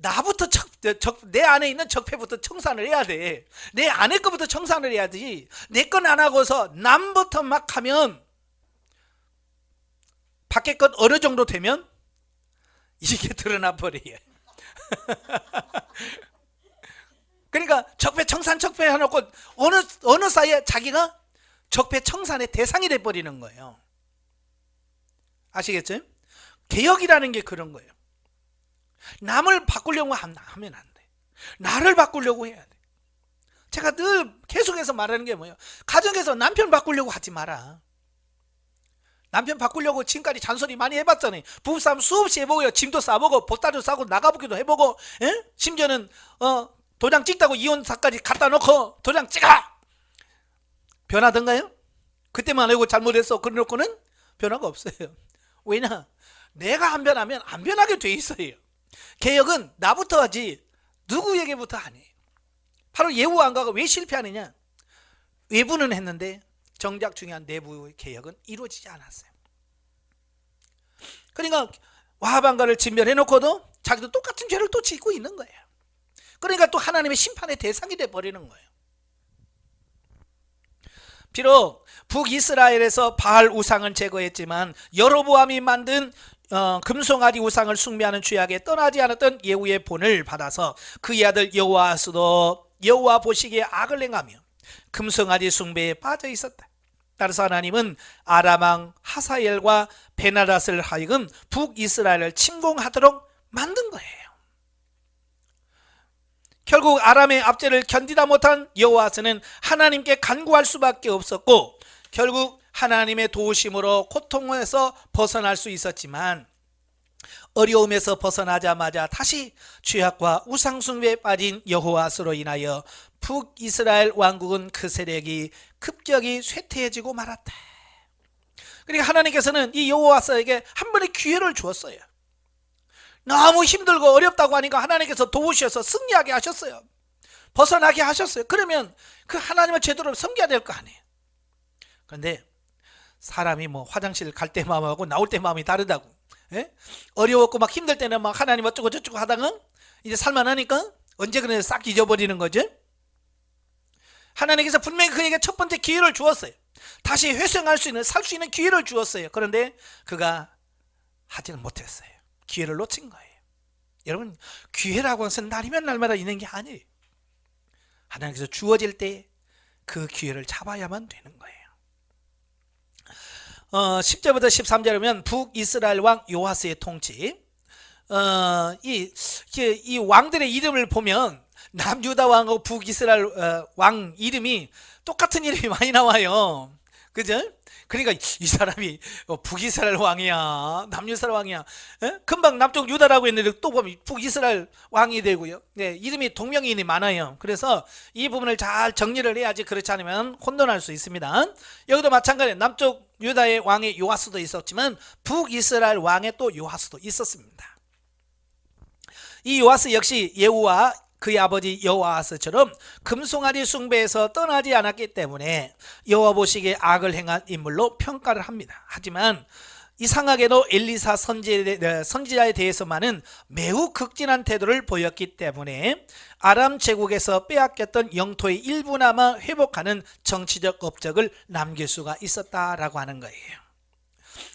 나부터 내 안에 있는 적폐부터 청산을 해야 돼. 내 안에 거부터 청산을 해야지. 내 건 안 하고서 남부터 막 하면 밖에 것 어느 정도 되면 이게 드러나 버려요. 그러니까 적폐 청산 해놓고 어느 사이에 자기가 적폐 청산의 대상이 돼버리는 거예요. 아시겠죠? 개혁이라는 게 그런 거예요. 남을 바꾸려고 하면 안 돼. 나를 바꾸려고 해야 돼. 제가 늘 계속해서 말하는 게 뭐예요? 가정에서 남편 바꾸려고 하지 마라. 남편 바꾸려고 지금까지 잔소리 많이 해봤잖아요. 부부싸움 수없이 해보고요. 짐도 싸보고 보따리도 싸고 나가보기도 해보고 심지어는 도장 찍다고 이혼사까지 갖다 놓고 도장 찍어! 변하던가요? 그때만 알고 잘못했어 그래놓고는 변화가 없어요. 왜냐? 내가 안 변하면 안 변하게 돼 있어요. 개혁은 나부터 하지 누구에게부터 안 해요. 바로 예후왕가가 왜 실패하느냐? 외부는 했는데 정작 중요한 내부의 개혁은 이루어지지 않았어요. 그러니까 와합왕가를 진멸해놓고도 자기도 똑같은 죄를 또 짓고 있는 거예요. 그러니까 또 하나님의 심판의 대상이 돼버리는 거예요. 비록 북이스라엘에서 바알 우상은 제거했지만 여로보암이 만든 금송아지 우상을 숭배하는 죄악에 떠나지 않았던 예후의 본을 받아서 그의 아들 여호아스도 여호와 보시기에 악을 행하며 금송아지 숭배에 빠져 있었다. 따라서 하나님은 아람왕 하사엘과 베나닷을 하여금 북이스라엘을 침공하도록 만든 거예요. 결국 아람의 압제를 견디다 못한 여호아스는 하나님께 간구할 수밖에 없었고 결국 하나님의 도우심으로 고통에서 벗어날 수 있었지만 어려움에서 벗어나자마자 다시 죄악과 우상숭배에 빠진 여호아스로 인하여 북이스라엘 왕국은 그 세력이 급격히 쇠퇴해지고 말았다. 그러니까 하나님께서는 이 여호아스에게 한 번의 기회를 주었어요. 너무 힘들고 어렵다고 하니까 하나님께서 도우셔서 승리하게 하셨어요. 벗어나게 하셨어요. 그러면 그 하나님을 제대로 섬겨야 될 거 아니에요. 그런데 사람이 뭐 화장실 갈 때 마음하고 나올 때 마음이 다르다고. 예? 어려웠고 막 힘들 때는 막 하나님 어쩌고 저쩌고 하다가 이제 살만하니까 언제 그래 싹 잊어버리는 거죠. 하나님께서 분명히 그에게 첫 번째 기회를 주었어요. 다시 회생할 수 있는 살 수 있는 기회를 주었어요. 그런데 그가 하지는 못했어요. 기회를 놓친 거예요. 여러분 기회라고 해서 날이면 날마다 있는 게 아니에요. 하나님께서 주어질 때 그 기회를 잡아야만 되는 거예요. 10절부터 13절에 보면 북이스라엘 왕 요아스의 통치. 이 왕들의 이름을 보면 남유다 왕하고 북이스라엘 왕 이름이 똑같은 이름이 많이 나와요. 그죠? 그러니까 이 사람이 북이스라엘 왕이야 남유다 왕이야. 에? 금방 남쪽 유다라고 했는데 또 보면 북이스라엘 왕이 되고요. 네, 이름이 동명이인이 많아요. 그래서 이 부분을 잘 정리를 해야지, 그렇지 않으면 혼돈할 수 있습니다. 여기도 마찬가지예요. 남쪽 유다의 왕의 요아스도 있었지만 북이스라엘 왕의 또 요아스도 있었습니다. 이 요아스 역시 예후와 그의 아버지 여호아스처럼 금송아지 숭배에서 떠나지 않았기 때문에 여호와 보시기에 악을 행한 인물로 평가를 합니다. 하지만 이상하게도 엘리사 선지자에 대해서만은 매우 극진한 태도를 보였기 때문에 아람 제국에서 빼앗겼던 영토의 일부나마 회복하는 정치적 업적을 남길 수가 있었다라고 하는 거예요.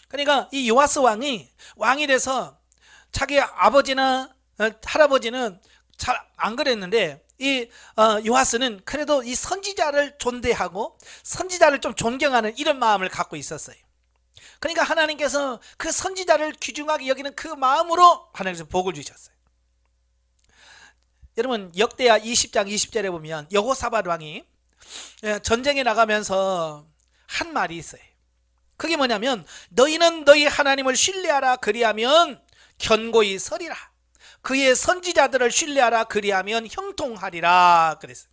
그러니까 이 요아스 왕이 돼서 자기 아버지나 할아버지는 잘 안 그랬는데 이 요아스는 그래도 이 선지자를 존대하고 선지자를 좀 존경하는 이런 마음을 갖고 있었어요. 그러니까 하나님께서 그 선지자를 귀중하게 여기는 그 마음으로 하나님께서 복을 주셨어요. 여러분 역대하 20장 20절에 보면 여호사밧 왕이 전쟁에 나가면서 한 말이 있어요. 그게 뭐냐면 너희는 너희 하나님을 신뢰하라 그리하면 견고히 서리라. 그의 선지자들을 신뢰하라 그리하면 형통하리라 그랬어요.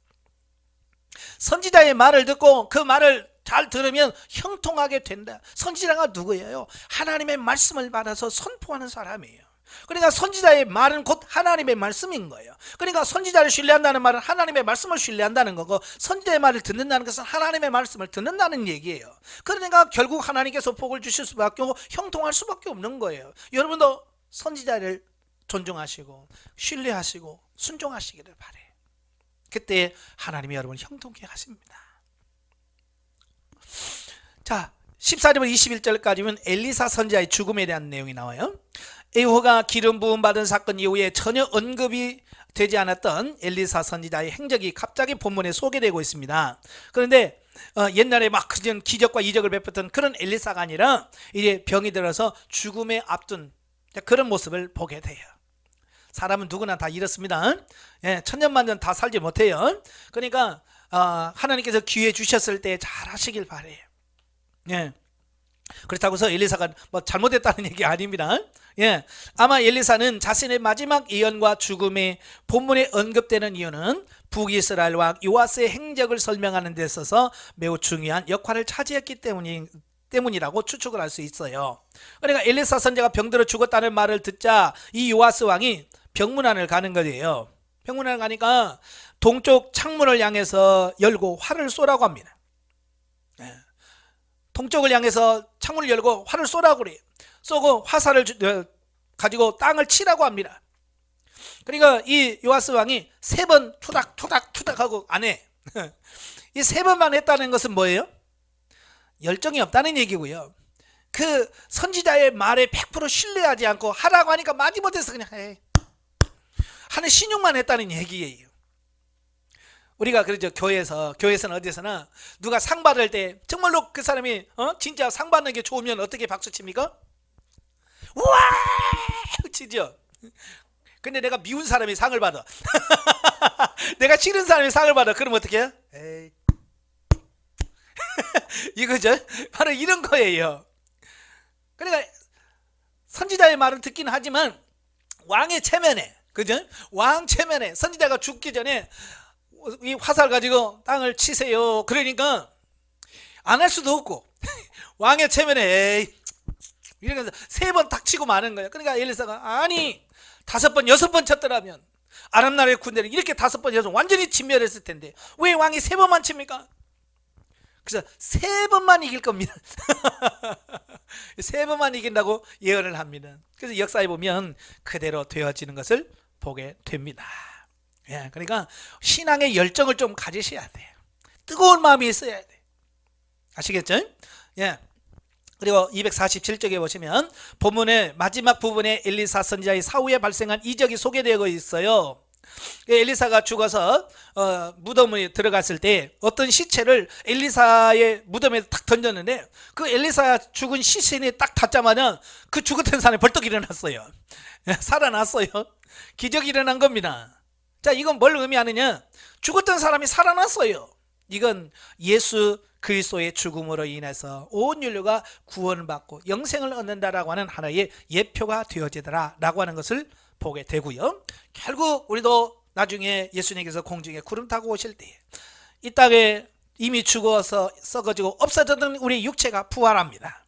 선지자의 말을 듣고 그 말을 잘 들으면 형통하게 된다. 선지자가 누구예요? 하나님의 말씀을 받아서 선포하는 사람이에요. 그러니까 선지자의 말은 곧 하나님의 말씀인 거예요. 그러니까 선지자를 신뢰한다는 말은 하나님의 말씀을 신뢰한다는 거고, 선지자의 말을 듣는다는 것은 하나님의 말씀을 듣는다는 얘기예요. 그러니까 결국 하나님께서 복을 주실 수밖에 없고 형통할 수밖에 없는 거예요. 여러분도 선지자를 존중하시고 신뢰하시고 순종하시기를 바래요. 그때 하나님이 여러분을 형통케 하십니다. 자, 14절부터 21절까지는 엘리사 선지자의 죽음에 대한 내용이 나와요. 예후가 기름 부음 받은 사건 이후에 전혀 언급이 되지 않았던 엘리사 선지자의 행적이 갑자기 본문에 소개되고 있습니다. 그런데 옛날에 막 그런 기적과 이적을 베풀던 그런 엘리사가 아니라 이제 병이 들어서 죽음에 앞둔 그런 모습을 보게 돼요. 사람은 누구나 다 이렇습니다. 천년만년 다 살지 못해요. 그러니까 하나님께서 기회 주셨을 때 잘 하시길 바래요. 그렇다고 해서 엘리사가 뭐 잘못했다는 얘기 아닙니다. 예, 아마 엘리사는 자신의 마지막 예언과 죽음의 본문에 언급되는 이유는 북이스라엘 왕 요아스의 행적을 설명하는 데 있어서 매우 중요한 역할을 차지했기 때문이라고 추측을 할 수 있어요. 그러니까 엘리사 선지자가 병들어 죽었다는 말을 듣자 이 요아스 왕이 병문안을 가는 거예요. 병문안을 가니까 동쪽 창문을 향해서 열고 활을 쏘라고 합니다. 예. 동쪽을 향해서 창문을 열고 활을 쏘라고 그래요. 쏘고 화살을 가지고 땅을 치라고 합니다. 그러니까 이 요아스 왕이 3번 투닥 하고 안 해. 이 3번만 했다는 것은 뭐예요? 열정이 없다는 얘기고요. 그 선지자의 말에 100% 신뢰하지 않고 하라고 하니까 마지못해서 그냥 해. 하는 신용만 했다는 얘기예요. 우리가 그러죠. 교회에서는 어디서나 누가 상 받을 때 정말로 그 사람이 진짜 상 받는 게 좋으면 어떻게 박수 칩니까? 우와! 치죠. 근데 내가 미운 사람이 상을 받아. 내가 싫은 사람이 상을 받아. 그럼 어떻게 해요? 에이. 이거죠. 바로 이런 거예요. 그러니까 선지자의 말을 듣긴 하지만 왕의 체면에, 그죠? 왕 체면에 선지자가 죽기 전에 이 화살 가지고 땅을 치세요. 그러니까 안 할 수도 없고 왕의 체면에 에이 이러면서 3번 딱 치고 마는 거예요. 그러니까 엘리사가 아니 5번 6번 쳤더라면 아람 나라의 군대는 이렇게 5번 6번 완전히 진멸했을 텐데 왜 왕이 3번만 칩니까? 그래서 3번만 이길 겁니다. 3번만 이긴다고 예언을 합니다. 그래서 역사에 보면 그대로 되어지는 것을 보게 됩니다. 예, 그러니까 신앙의 열정을 좀 가지셔야 돼요. 뜨거운 마음이 있어야 돼요. 아시겠죠? 예. 그리고 247쪽에 보시면 본문의 마지막 부분에 엘리사 선지자의 사후에 발생한 이적이 소개되어 있어요. 엘리사가 죽어서 무덤에 들어갔을 때 어떤 시체를 엘리사의 무덤에 딱 던졌는데 그 엘리사 죽은 시신이 딱 닿자마자 그 죽었던 사람이 벌떡 일어났어요. 살아났어요. 기적이 일어난 겁니다. 자, 이건 뭘 의미하느냐? 죽었던 사람이 살아났어요. 이건 예수 그리스도의 죽음으로 인해서 온 인류가 구원을 받고 영생을 얻는다라고 하는 하나의 예표가 되어지더라 라고 하는 것을 보게 되고요. 결국 우리도 나중에 예수님께서 공중에 구름 타고 오실 때 이 땅에 이미 죽어서 썩어지고 없어졌던 우리 육체가 부활합니다.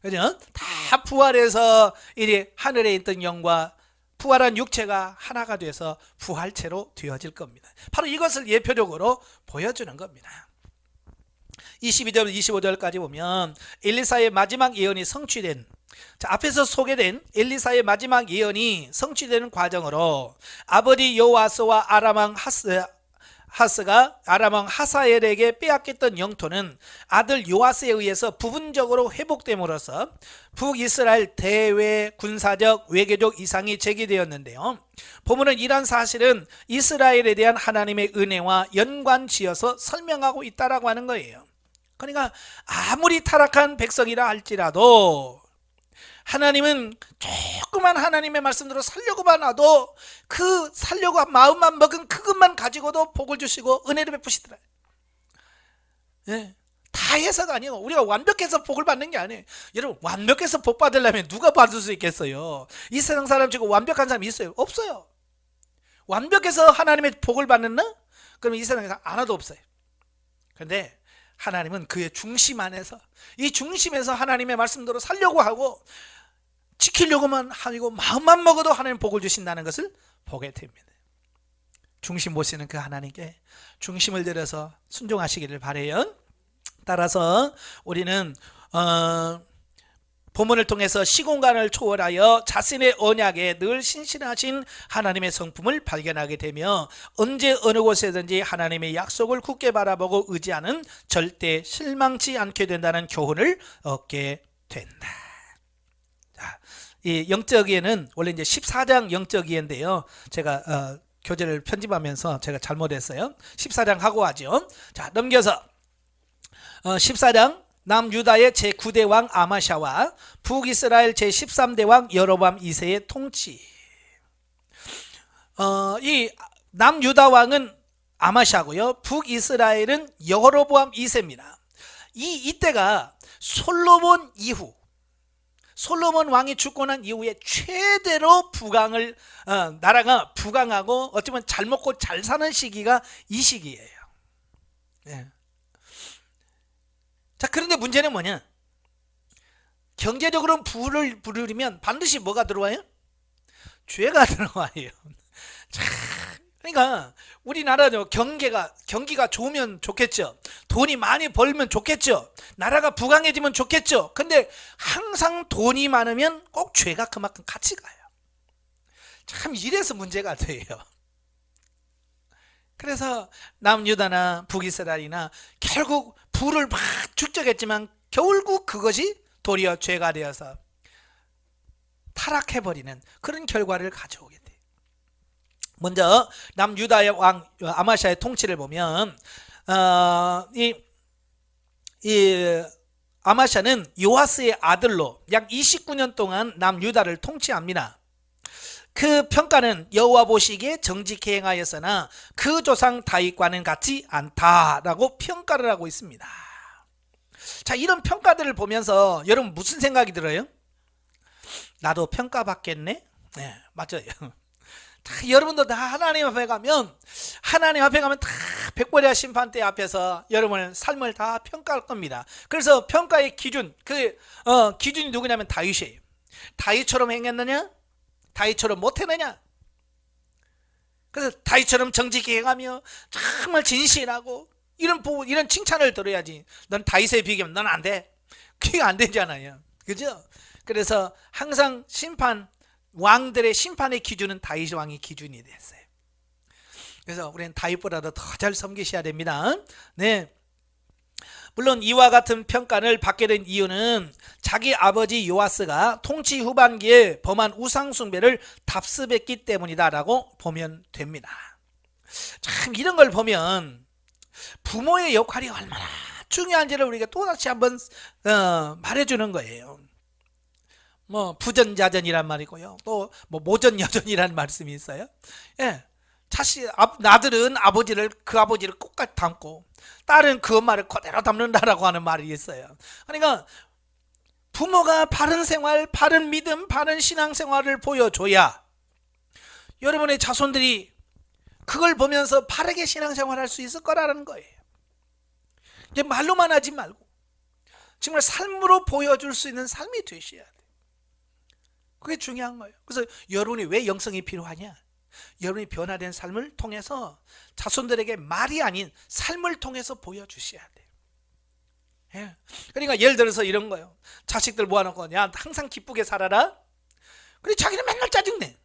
그죠? 다 부활해서 이제 하늘에 있던 영과 부활한 육체가 하나가 돼서 부활체로 되어질 겁니다. 바로 이것을 예표적으로 보여주는 겁니다. 22절 25절까지 보면 엘리사의 마지막 예언이 성취된, 자, 앞에서 소개된 엘리사의 마지막 예언이 성취되는 과정으로 아버지 요아스와 아람왕 하스가 아람왕 하사엘에게 빼앗겼던 영토는 아들 요아스에 의해서 부분적으로 회복됨으로써 북이스라엘 대외 군사적 외교적 이상이 제기되었는데요. 본문은 이러한 사실은 이스라엘에 대한 하나님의 은혜와 연관지어서 설명하고 있다라고 하는 거예요. 그러니까 아무리 타락한 백성이라 할지라도 하나님은 조그만 하나님의 말씀대로 살려고만 하도 그 살려고 마음만 먹은 그것만 가지고도 복을 주시고 은혜를 베푸시더라. 예, 다 해서가 아니에요. 우리가 완벽해서 복을 받는 게 아니에요. 여러분, 완벽해서 복 받으려면 누가 받을 수 있겠어요? 이 세상 사람 치고 완벽한 사람이 있어요? 없어요. 완벽해서 하나님의 복을 받는다? 그러면 이 세상에서 하나도 없어요. 그런데 하나님은 그의 중심 안에서, 이 중심에서 하나님의 말씀대로 살려고 하고 지키려고만 하고 마음만 먹어도 하나님 복을 주신다는 것을 보게 됩니다. 중심 보시는 그 하나님께 중심을 들여서 순종하시기를 바라요. 따라서 우리는 본문을 통해서 시공간을 초월하여 자신의 언약에 늘 신실하신 하나님의 성품을 발견하게 되며 언제 어느 곳에든지 하나님의 약속을 굳게 바라보고 의지하는 절대 실망치 않게 된다는 교훈을 얻게 된다. 자, 이 영적 이해는 원래 이제 14장 영적 이해인데요. 제가 교재를 편집하면서 제가 잘못했어요. 14장 하고 하죠. 자, 넘겨서 14장 남유다의 제9대 왕 아마샤와 북이스라엘 제13대 왕 여로보암 2세의 통치. 이 남유다 왕은 아마샤고요. 북이스라엘은 여로보암 2세입니다. 이때가 솔로몬 이후, 솔로몬 왕이 죽고 난 이후에 최대로 나라가 부강하고 어쩌면 잘 먹고 잘 사는 시기가 이 시기예요. 예. 자, 그런데 문제는 뭐냐? 경제적으로 부를 부르려면 반드시 뭐가 들어와요? 죄가 들어와요. 자, 그러니까 우리나라도 경기가 좋으면 좋겠죠. 돈이 많이 벌면 좋겠죠. 나라가 부강해지면 좋겠죠. 근데 항상 돈이 많으면 꼭 죄가 그만큼 같이 가요. 참 이래서 문제가 돼요. 그래서 남유다나 북이스라엘이나 결국 부를 막 축적했지만 결국 그것이 도리어 죄가 되어서 타락해버리는 그런 결과를 가져오게 돼요. 먼저 남유다의 왕 아마시아의 통치를 보면 이 아마시아는 요아스의 아들로 약 29년 동안 남유다를 통치합니다. 그 평가는 여호와 보시기에 정직히 행하였으나 그 조상 다윗과는 같지 않다라고 평가를 하고 있습니다. 자, 이런 평가들을 보면서 여러분 무슨 생각이 들어요? 나도 평가받겠네? 네, 맞아요. 여러분도 다 하나님 앞에 가면 다 백보리와 심판대 앞에서 여러분의 삶을 다 평가할 겁니다. 그래서 평가의 기준, 기준이 누구냐면 다윗이에요. 다윗처럼 행했느냐? 다윗처럼 못했느냐? 그래서 다윗처럼 정직히 행하며 정말 진실하고 이런 칭찬을 들어야지. 넌 다윗에 비교하면 넌 안 돼. 그게 안 되잖아요. 그죠? 그래서 항상 왕들의 심판의 기준은 다윗 왕의 기준이 됐어요. 그래서 우리는 다윗보다도 더 잘 섬기셔야 됩니다. 네. 물론 이와 같은 평가를 받게 된 이유는 자기 아버지 요아스가 통치 후반기에 범한 우상 숭배를 답습했기 때문이다라고 보면 됩니다. 참 이런 걸 보면 부모의 역할이 얼마나 중요한지를 우리가 또다시 한번 말해주는 거예요. 부전자전이란 말이고요. 또 모전여전이라는 말씀이 있어요. 예. 아들은 그 아버지를 똑같이 닮고 딸은 그 엄마를 그대로 닮는다라고 하는 말이 있어요. 그러니까 부모가 바른 생활, 바른 믿음, 바른 신앙생활을 보여줘야 여러분의 자손들이 그걸 보면서 바르게 신앙생활할 수 있을 거라는 거예요. 이제 말로만 하지 말고 정말 삶으로 보여줄 수 있는 삶이 되셔야 돼요. 그게 중요한 거예요. 그래서 여러분이 왜 영성이 필요하냐? 여러분이 변화된 삶을 통해서 자손들에게 말이 아닌 삶을 통해서 보여주셔야 돼요. 예. 그러니까 예를 들어서 이런 거예요. 자식들 모아놓고 야 항상 기쁘게 살아라. 그래 자기는 맨날 짜증내.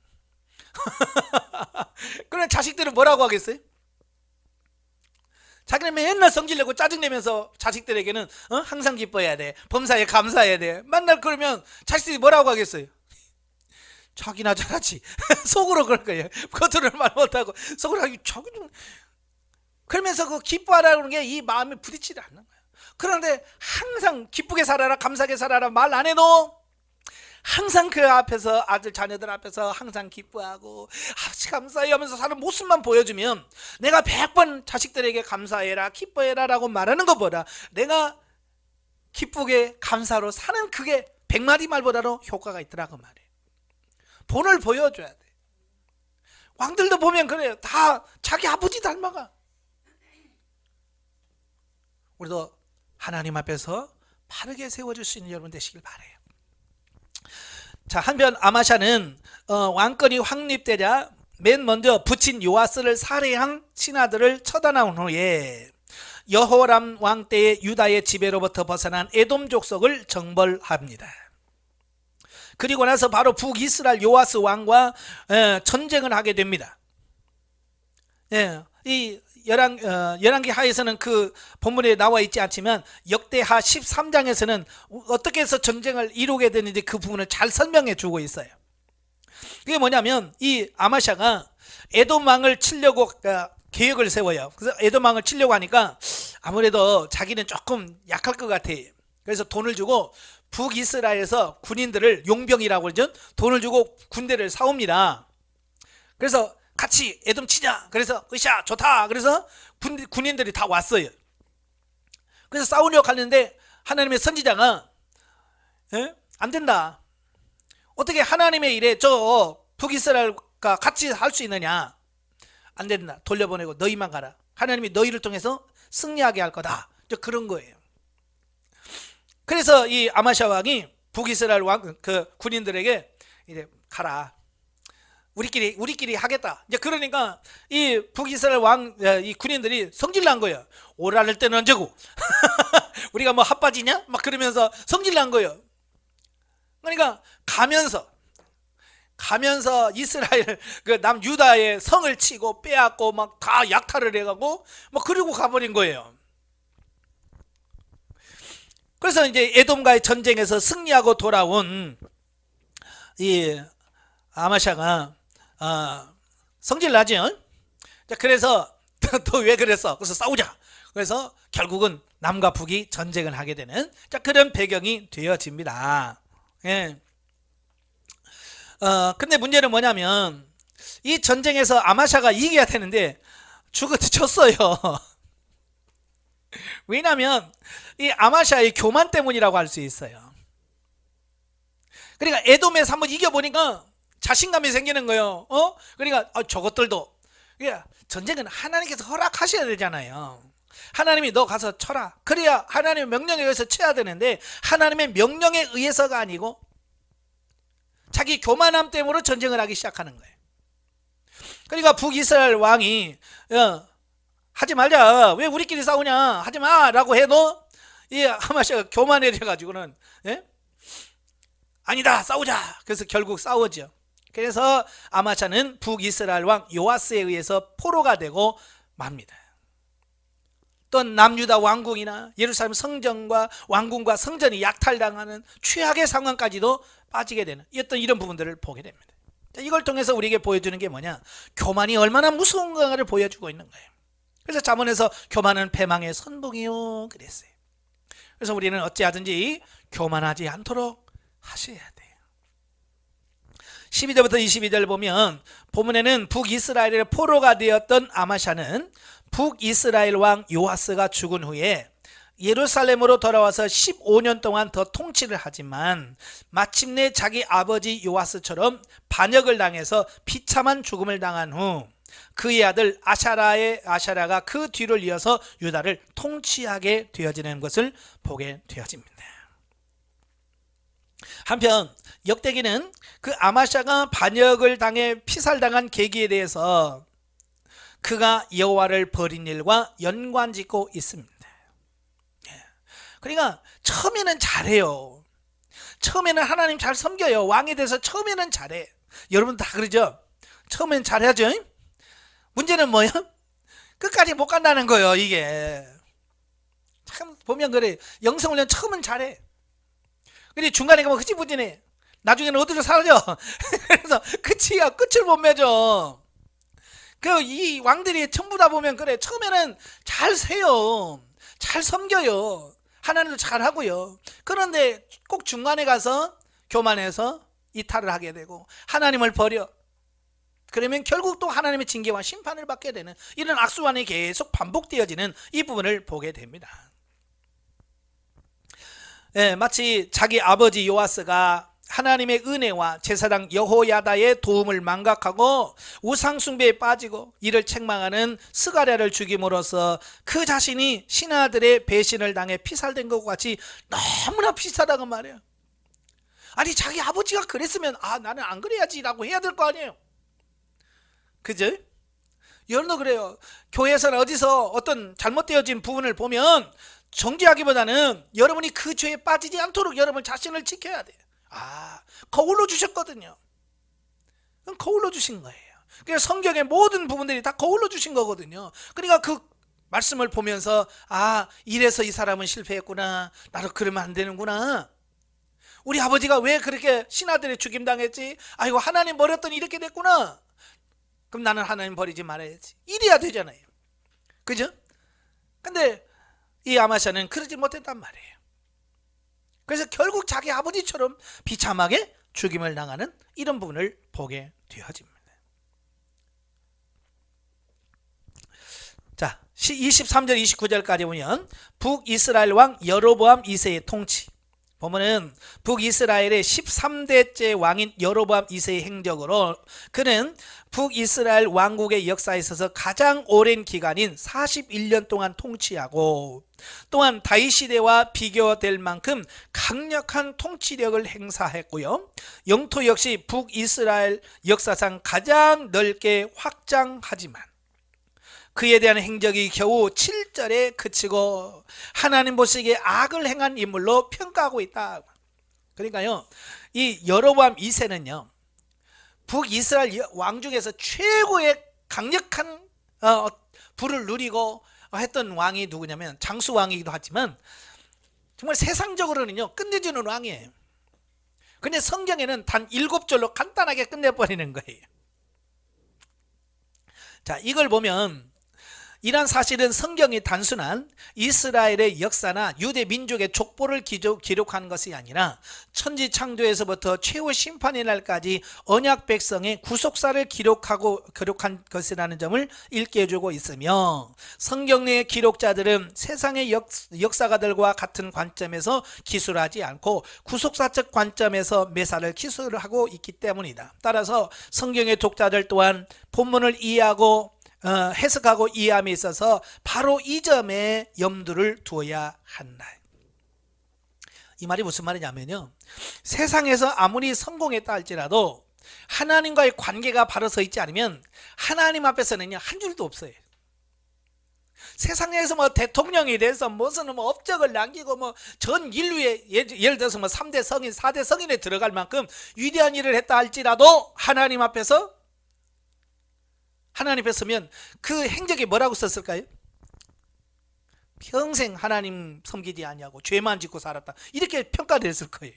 그럼 자식들은 뭐라고 하겠어요? 자기는 맨날 성질내고 짜증내면서 자식들에게는 항상 기뻐해야 돼. 범사에 감사해야 돼. 맨날 그러면 자식들이 뭐라고 하겠어요? 자기나 잘하지. 속으로 그럴 거예요. 겉으로는 말 못하고 속으로 하기 자기도 그러면서 그 기뻐하라는 게 이 마음에 부딪히지 않는 거예요. 그런데 항상 기쁘게 살아라, 감사하게 살아라 말 안 해도 항상 그 앞에서 아들 자녀들 앞에서 항상 기뻐하고 아버지 감사해 하면서 사는 모습만 보여주면 내가 100번 자식들에게 감사해라 기뻐해라 라고 말하는 것보다 내가 기쁘게 감사로 사는 그게 100마디 말보다도 효과가 있더라고 말이에요. 본을 보여줘야 돼. 왕들도 보면 그래요. 다 자기 아버지 닮아가. 우리도 하나님 앞에서 바르게 세워줄 수 있는 여러분 되시길 바라요. 자, 한편 아마샤는 왕권이 확립되자 맨 먼저 부친 요아스를 살해한 신하들을 처단한 후에 여호람 왕 때의 유다의 지배로부터 벗어난 에돔 족속을 정벌합니다. 그리고 나서 바로 북이스라엘 요아스 왕과 전쟁을 하게 됩니다. 이 열왕기 하에서는 그 본문에 나와 있지 않지만 역대하 13장에서는 어떻게 해서 전쟁을 이루게 되는지 그 부분을 잘 설명해 주고 있어요. 그게 뭐냐면 이 아마샤가 에돔 왕을 치려고 계획을 세워요. 그래서 에돔 왕을 치려고 하니까 아무래도 자기는 조금 약할 것 같아. 그래서 돈을 주고 북이스라엘에서 군인들을 용병이라고 그러죠. 돈을 주고 군대를 사옵니다. 그래서 같이 에돔 치자. 그래서 으쌰 좋다. 그래서 군인들이 다 왔어요. 그래서 싸우려고 하는데 하나님의 선지자가 안 된다. 어떻게 하나님의 일에 저 북이스라엘과 같이 할 수 있느냐? 안 된다. 돌려보내고 너희만 가라. 하나님이 너희를 통해서 승리하게 할 거다. 그런 거예요. 그래서 이 아마샤 왕이 북이스라엘 왕 그 군인들에게 이제 가라. 우리끼리 하겠다. 이제 그러니까 이 북이스라엘 왕 이 군인들이 성질난 거예요. 오라를 때는 언제고 우리가 뭐 핫바지냐? 막 그러면서 성질난 거예요. 그러니까 가면서 이스라엘 그 남유다의 성을 치고 빼앗고 막 다 약탈을 해가고 뭐 그리고 가버린 거예요. 그래서 이제 에돔과의 전쟁에서 승리하고 돌아온 이 아마샤가 성질 나죠. 그래서 또 왜 그랬어? 그래서 싸우자. 그래서 결국은 남과 북이 전쟁을 하게 되는 그런 배경이 되어집니다. 예. 근데 문제는 뭐냐면 이 전쟁에서 아마샤가 이겨야 되는데 졌어요. 왜냐하면 이 아마샤의 교만 때문이라고 할 수 있어요. 그러니까 에돔에서 한번 이겨보니까 자신감이 생기는 거예요. 그러니까 저것들도, 그러니까 전쟁은 하나님께서 허락하셔야 되잖아요. 하나님이 너 가서 쳐라. 그래야 하나님의 명령에 의해서 쳐야 되는데 하나님의 명령에 의해서가 아니고 자기 교만함 때문에 전쟁을 하기 시작하는 거예요. 그러니까 북이스라엘 왕이 하지 말자. 왜 우리끼리 싸우냐? 하지 마. 라고 해도 이 아마샤가 교만해져 가지고는 아니다. 싸우자. 그래서 결국 싸우죠. 그래서 아마샤는 북이스라엘 왕 요아스에 의해서 포로가 되고 맙니다. 또 남유다 왕궁이나 예루살렘 성전과 왕궁과 성전이 약탈당하는 최악의 상황까지도 빠지게 되는 어떤 이런 부분들을 보게 됩니다. 이걸 통해서 우리에게 보여주는 게 뭐냐? 교만이 얼마나 무서운 건가를 보여주고 있는 거예요. 그래서 잠언에서 교만은 패망의 선봉이요 그랬어요. 그래서 우리는 어찌하든지 교만하지 않도록 하셔야 돼요. 12절부터 22절 보면 본문에는 북이스라엘의 포로가 되었던 아마샤는 북이스라엘 왕 요아스가 죽은 후에 예루살렘으로 돌아와서 15년 동안 더 통치를 하지만 마침내 자기 아버지 요아스처럼 반역을 당해서 비참한 죽음을 당한 후 그의 아들 아샤라가 그 뒤를 이어서 유다를 통치하게 되어지는 것을 보게 되어집니다. 한편 역대기는 그 아마샤가 반역을 당해 피살당한 계기에 대해서 그가 여호와를 버린 일과 연관짓고 있습니다. 그러니까 처음에는 잘해요. 처음에는 하나님 잘 섬겨요. 왕에 대해서 처음에는 잘해. 여러분 다 그러죠? 처음에는 잘하죠? 문제는 뭐야? 끝까지 못 간다는 거예요. 이게 참 보면 그래. 영성훈련 처음은 잘해. 근데 중간에 가면 흐지부지네. 나중에는 어디로 사라져. 그래서 끝을 못 맺어. 이 왕들이 전부 다 보면 그래. 처음에는 잘 세요. 잘 섬겨요. 하나님도 잘 하고요. 그런데 꼭 중간에 가서 교만해서 이탈을 하게 되고 하나님을 버려. 그러면 결국 또 하나님의 징계와 심판을 받게 되는 이런 악순환이 계속 반복되어지는 이 부분을 보게 됩니다. 마치 자기 아버지 요아스가 하나님의 은혜와 제사장 여호야다의 도움을 망각하고 우상숭배에 빠지고 이를 책망하는 스가랴를 죽임으로써 그 자신이 신하들의 배신을 당해 피살된 것과 같이 너무나 비슷하다고 말해요. 아니 자기 아버지가 그랬으면 나는 안 그래야지 라고 해야 될 거 아니에요. 그죠? 여러분도 그래요. 교회에서는 어디서 어떤 잘못되어진 부분을 보면 정죄하기보다는 여러분이 그 죄에 빠지지 않도록 여러분 자신을 지켜야 돼요. 거울로 주셨거든요. 그건 거울로 주신 거예요. 그래서 성경의 모든 부분들이 다 거울로 주신 거거든요. 그러니까 그 말씀을 보면서 이래서 이 사람은 실패했구나. 나도 그러면 안 되는구나. 우리 아버지가 왜 그렇게 신하들의 죽임당했지? 아이고 하나님 버렸더니 이렇게 됐구나. 그럼 나는 하나님 버리지 말아야지. 이래야 되잖아요. 그죠? 근데 이 아마샤는 그러지 못했단 말이에요. 그래서 결국 자기 아버지처럼 비참하게 죽임을 당하는 이런 부분을 보게 되어집니다. 자, 23절 29절까지 보면 북이스라엘 왕 여로보암 2세의 통치, 보면은 북이스라엘의 13대째 왕인 여로보암 2세의 행적으로 그는 북이스라엘 왕국의 역사에 있어서 가장 오랜 기간인 41년 동안 통치하고, 또한 다윗 시대와 비교될 만큼 강력한 통치력을 행사했고요. 영토 역시 북이스라엘 역사상 가장 넓게 확장하지만 그에 대한 행적이 겨우 7절에 그치고 하나님 보시기에 악을 행한 인물로 평가하고 있다. 그러니까요, 이 여로보암 2세는요 북이스라엘 왕 중에서 최고의 강력한 부를 누리고 했던 왕이 누구냐면 장수왕이기도 하지만 정말 세상적으로는요 끝내주는 왕이에요. 근데 성경에는 단 7절로 간단하게 끝내버리는 거예요. 자, 이걸 보면 이런 사실은 성경이 단순한 이스라엘의 역사나 유대 민족의 족보를 기록한 것이 아니라 천지 창조에서부터 최후 심판의 날까지 언약 백성의 구속사를 기록한 것이라는 점을 읽게 해주고 있으며, 성경 내의 기록자들은 세상의 역사가들과 같은 관점에서 기술하지 않고 구속사적 관점에서 매사를 기술하고 있기 때문이다. 따라서 성경의 독자들 또한 본문을 이해하고 해석하고 이해함에 있어서 바로 이 점에 염두를 두어야 한다. 이 말이 무슨 말이냐면요, 세상에서 아무리 성공했다 할지라도 하나님과의 관계가 바로 서 있지 않으면 하나님 앞에서는요 한 줄도 없어요. 세상에서 뭐 대통령이 돼서 무슨 뭐 업적을 남기고 뭐 전 인류에 예를 들어서 뭐 3대 성인 4대 성인에 들어갈 만큼 위대한 일을 했다 할지라도 하나님 앞에서 서면 그 행적이 뭐라고 썼을까요? 평생 하나님 섬기지 아니하고 죄만 짓고 살았다, 이렇게 평가됐을 거예요.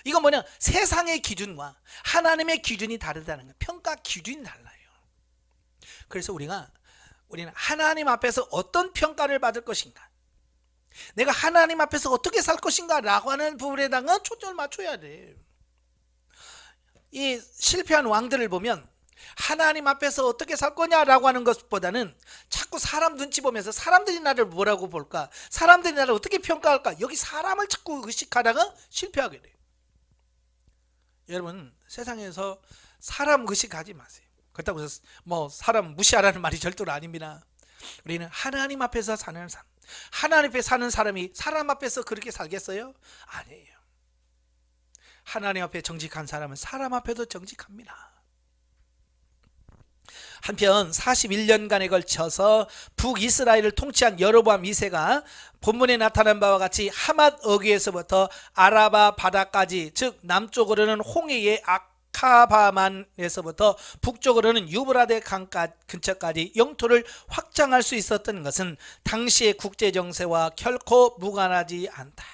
이건 뭐냐, 세상의 기준과 하나님의 기준이 다르다는 거예요. 평가 기준이 달라요. 그래서 우리는 하나님 앞에서 어떤 평가를 받을 것인가, 내가 하나님 앞에서 어떻게 살 것인가 라고 하는 부분에다가 초점을 맞춰야 돼. 이 실패한 왕들을 보면 하나님 앞에서 어떻게 살 거냐라고 하는 것보다는 자꾸 사람 눈치 보면서 사람들이 나를 뭐라고 볼까, 사람들이 나를 어떻게 평가할까, 여기 사람을 자꾸 의식하다가 실패하게 돼요. 여러분, 세상에서 사람 의식하지 마세요. 그렇다고 해서 뭐 사람 무시하라는 말이 절대로 아닙니다. 우리는 하나님 앞에서 사는 삶, 하나님 앞에 사는 사람이 사람 앞에서 그렇게 살겠어요? 아니에요. 하나님 앞에 정직한 사람은 사람 앞에도 정직합니다. 한편 41년간에 걸쳐서 북이스라엘을 통치한 여로보암 2세가 본문에 나타난 바와 같이 하맛 어귀에서부터 아라바 바다까지, 즉 남쪽으로는 홍해의 아카바만에서부터 북쪽으로는 유브라데 강 근처까지 영토를 확장할 수 있었던 것은 당시의 국제 정세와 결코 무관하지 않다.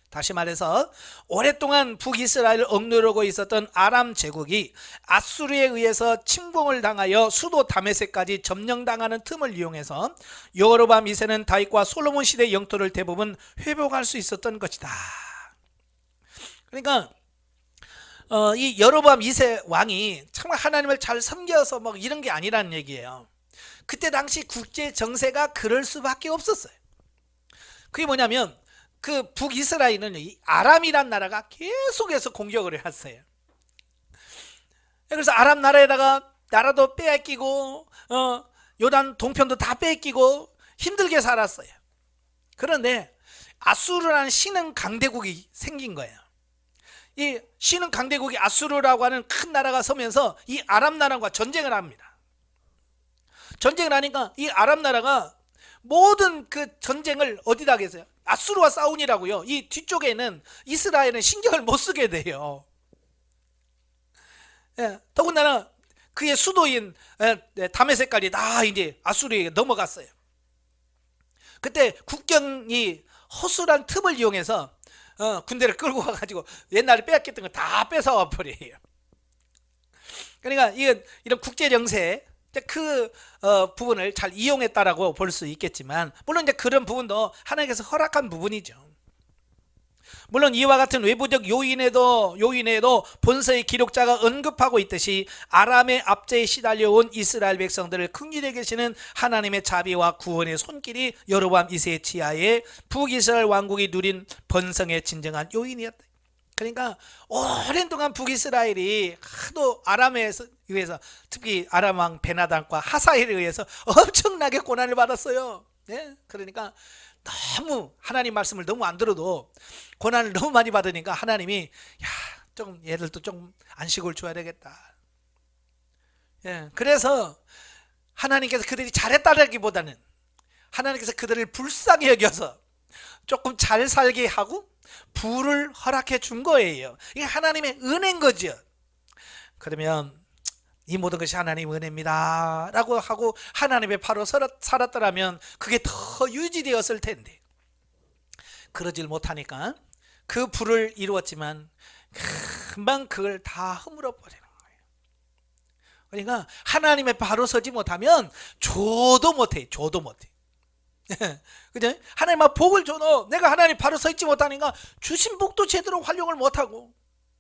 다시 말해서 오랫동안 북이스라엘을 억누르고 있었던 아람 제국이 아수르에 의해서 침공을 당하여 수도 다메섹까지 점령당하는 틈을 이용해서 여로보암 2세는 다윗과 솔로몬 시대 영토를 대부분 회복할 수 있었던 것이다. 그러니까 이 여로보암 2세 왕이 정말 하나님을 잘 섬겨서 뭐 이런 게 아니라는 얘기예요. 그때 당시 국제 정세가 그럴 수밖에 없었어요. 그게 뭐냐면 그 북이스라엘은 아람이란 나라가 계속해서 공격을 했어요. 그래서 아람 나라에다가 나라도 빼앗기고 요단 동편도 다 빼앗기고 힘들게 살았어요. 그런데 아수르라는 신흥 강대국이 생긴 거예요. 이 신흥 강대국이 아수르라고 하는 큰 나라가 서면서 이 아람 나라와 전쟁을 합니다. 전쟁을 하니까 이 아람 나라가 모든 그 전쟁을 어디다 하겠어요? 아수르와 싸우니라고요. 이 뒤쪽에는 이스라엘은 신경을 못 쓰게 돼요. 더군다나 그의 수도인 다메섹까지 다 이제 아수르에게 넘어갔어요. 그때 국경이 허술한 틈을 이용해서 군대를 끌고 와가지고 옛날에 빼앗겼던 거 다 뺏어와 버려요. 그러니까 이런 국제 정세 그 부분을 잘 이용했다라고 볼 수 있겠지만, 물론 이제 그런 부분도 하나님께서 허락한 부분이죠. 물론 이와 같은 외부적 요인에도 본서의 기록자가 언급하고 있듯이 아람의 압제에 시달려온 이스라엘 백성들을 긍휼히 계시는 하나님의 자비와 구원의 손길이 여로보암 2세의 치하에 북이스라엘 왕국이 누린 번성의 진정한 요인이었다. 그러니까 오랜 동안 북이스라엘이 하도 아람에 의해서, 특히 아람 왕 베나단과 하사엘에 의해서 엄청나게 고난을 받았어요. 네? 그러니까 너무 하나님 말씀을 너무 안 들어도 고난을 너무 많이 받으니까 하나님이 좀 얘들도 좀 안식을 줘야 되겠다. 예, 그래서 하나님께서 그들이 잘했다라기보다는 하나님께서 그들을 불쌍히 여겨서 조금 잘 살게 하고 부를 허락해 준 거예요. 이게 하나님의 은혜인 거죠. 그러면 이 모든 것이 하나님의 은혜입니다 라고 하고 하나님의 바로 살았더라면 그게 더 유지되었을 텐데, 그러질 못하니까 그 부를 이루었지만 금방 그걸 다 허물어 버리는 거예요. 그러니까 하나님의 바로 서지 못하면 줘도 못해. 그죠? 하나님 막 복을 줘도 내가 하나님 바로 서 있지 못하니까 주신 복도 제대로 활용을 못하고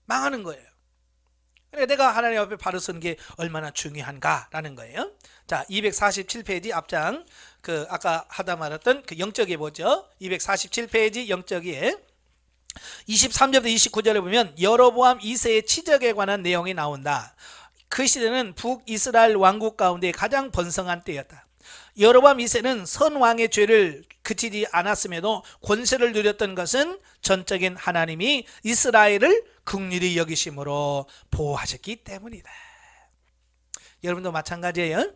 망하는 거예요. 그러니까 내가 하나님 앞에 바로 서는 게 얼마나 중요한가라는 거예요. 자, 247페이지 앞장, 아까 하다 말했던 그 영적에 보죠. 247페이지 영적에 23절부터 29절에 보면 여로보암 2세의 치적에 관한 내용이 나온다. 그 시대는 북이스라엘 왕국 가운데 가장 번성한 때였다. 여로보암 2세는 선왕의 죄를 그치지 않았음에도 권세를 누렸던 것은 전적인 하나님이 이스라엘을 긍휼히 여기심으로 보호하셨기 때문이다. 여러분도 마찬가지예요.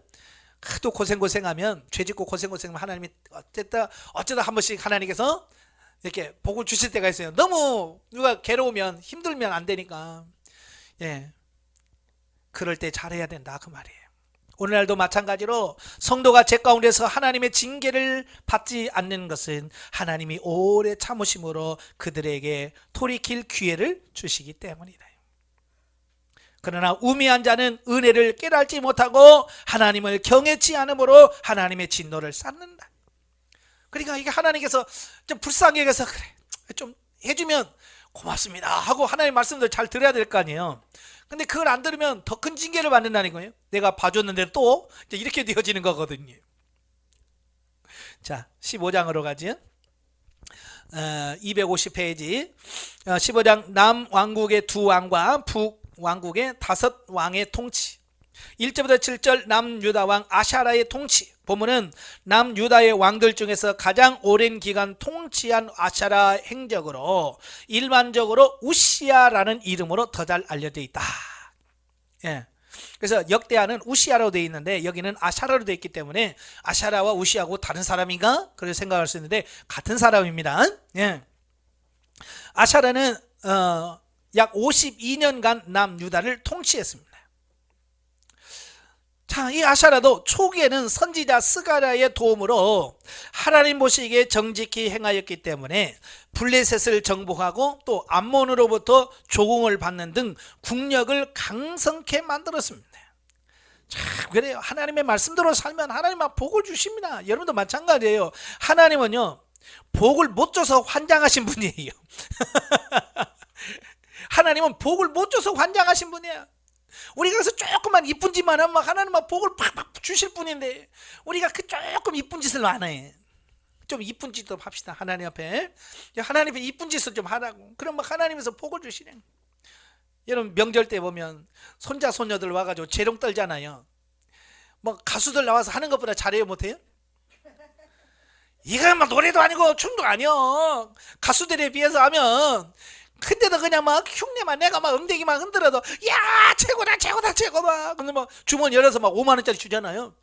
하도 고생하면, 죄짓고 고생하면 하나님이 어쩌다 한 번씩 하나님께서 이렇게 복을 주실 때가 있어요. 너무 누가 괴로우면, 힘들면 안 되니까. 예, 그럴 때 잘해야 된다 그 말이에요. 오늘날도 마찬가지로 성도가 죄 가운데서 하나님의 징계를 받지 않는 것은 하나님이 오래 참으심으로 그들에게 돌이킬 기회를 주시기 때문이다. 그러나 우매한 자는 은혜를 깨달지 못하고 하나님을 경외치 않으므로 하나님의 진노를 쌓는다. 그러니까 이게 하나님께서 좀 불쌍히 여겨서 그래 좀 해주면 고맙습니다 하고 하나님 말씀들 잘 들어야 될 거 아니에요. 근데 그걸 안 들으면 더 큰 징계를 받는다는 거예요. 내가 봐줬는데 또 이렇게 되어지는 거거든요. 자, 15장으로 가지. 250페이지 15장 남왕국의 두 왕과 북왕국의 5왕의 통치. 1절부터 7절 남유다 왕 아샤라의 통치. 보면은 남유다의 왕들 중에서 가장 오랜 기간 통치한 아샤라 행적으로 일반적으로 우시야라는 이름으로 더 잘 알려져 있다. 예. 그래서 역대하는 우시야로 되어 있는데 여기는 아샤라로 되어 있기 때문에 아샤라와 우시야하고 다른 사람인가? 그렇게 생각할 수 있는데 같은 사람입니다. 예. 아샤라는 약 52년간 남유다를 통치했습니다. 자, 이 아샤라도 초기에는 선지자 스가랴의 도움으로 하나님 보시기에 정직히 행하였기 때문에 블레셋을 정복하고 또 암몬으로부터 조공을 받는 등 국력을 강성케 만들었습니다. 참 그래요. 하나님의 말씀대로 살면 하나님 막 복을 주십니다. 여러분도 마찬가지예요. 하나님은요 복을 못 줘서 환장하신 분이에요. 하나님은 복을 못 줘서 환장하신 분이에요. 우리가 그래서 조금만 이쁜 짓만 하면 하나님 막 복을 팍팍 주실 분인데 우리가 그 조금 이쁜 짓을 안 해. 좀 이쁜 짓도 합시다. 하나님 앞에 하나님 앞에 이쁜 짓을 좀 하라고. 그럼 막 하나님에서 복을 주시네. 여러분 명절 때 보면 손자 손녀들 와가지고 재롱 떨잖아요. 뭐 가수들 나와서 하는 것보다 잘해요 못해요? 이거 막 노래도 아니고 춤도 아니요. 가수들에 비해서 하면 근데도 그냥 막 흉내만 내가 막 엉덩이만 흔들어도 야 최고다 근데 막 주머니 열어서 막 5만 원짜리 주잖아요.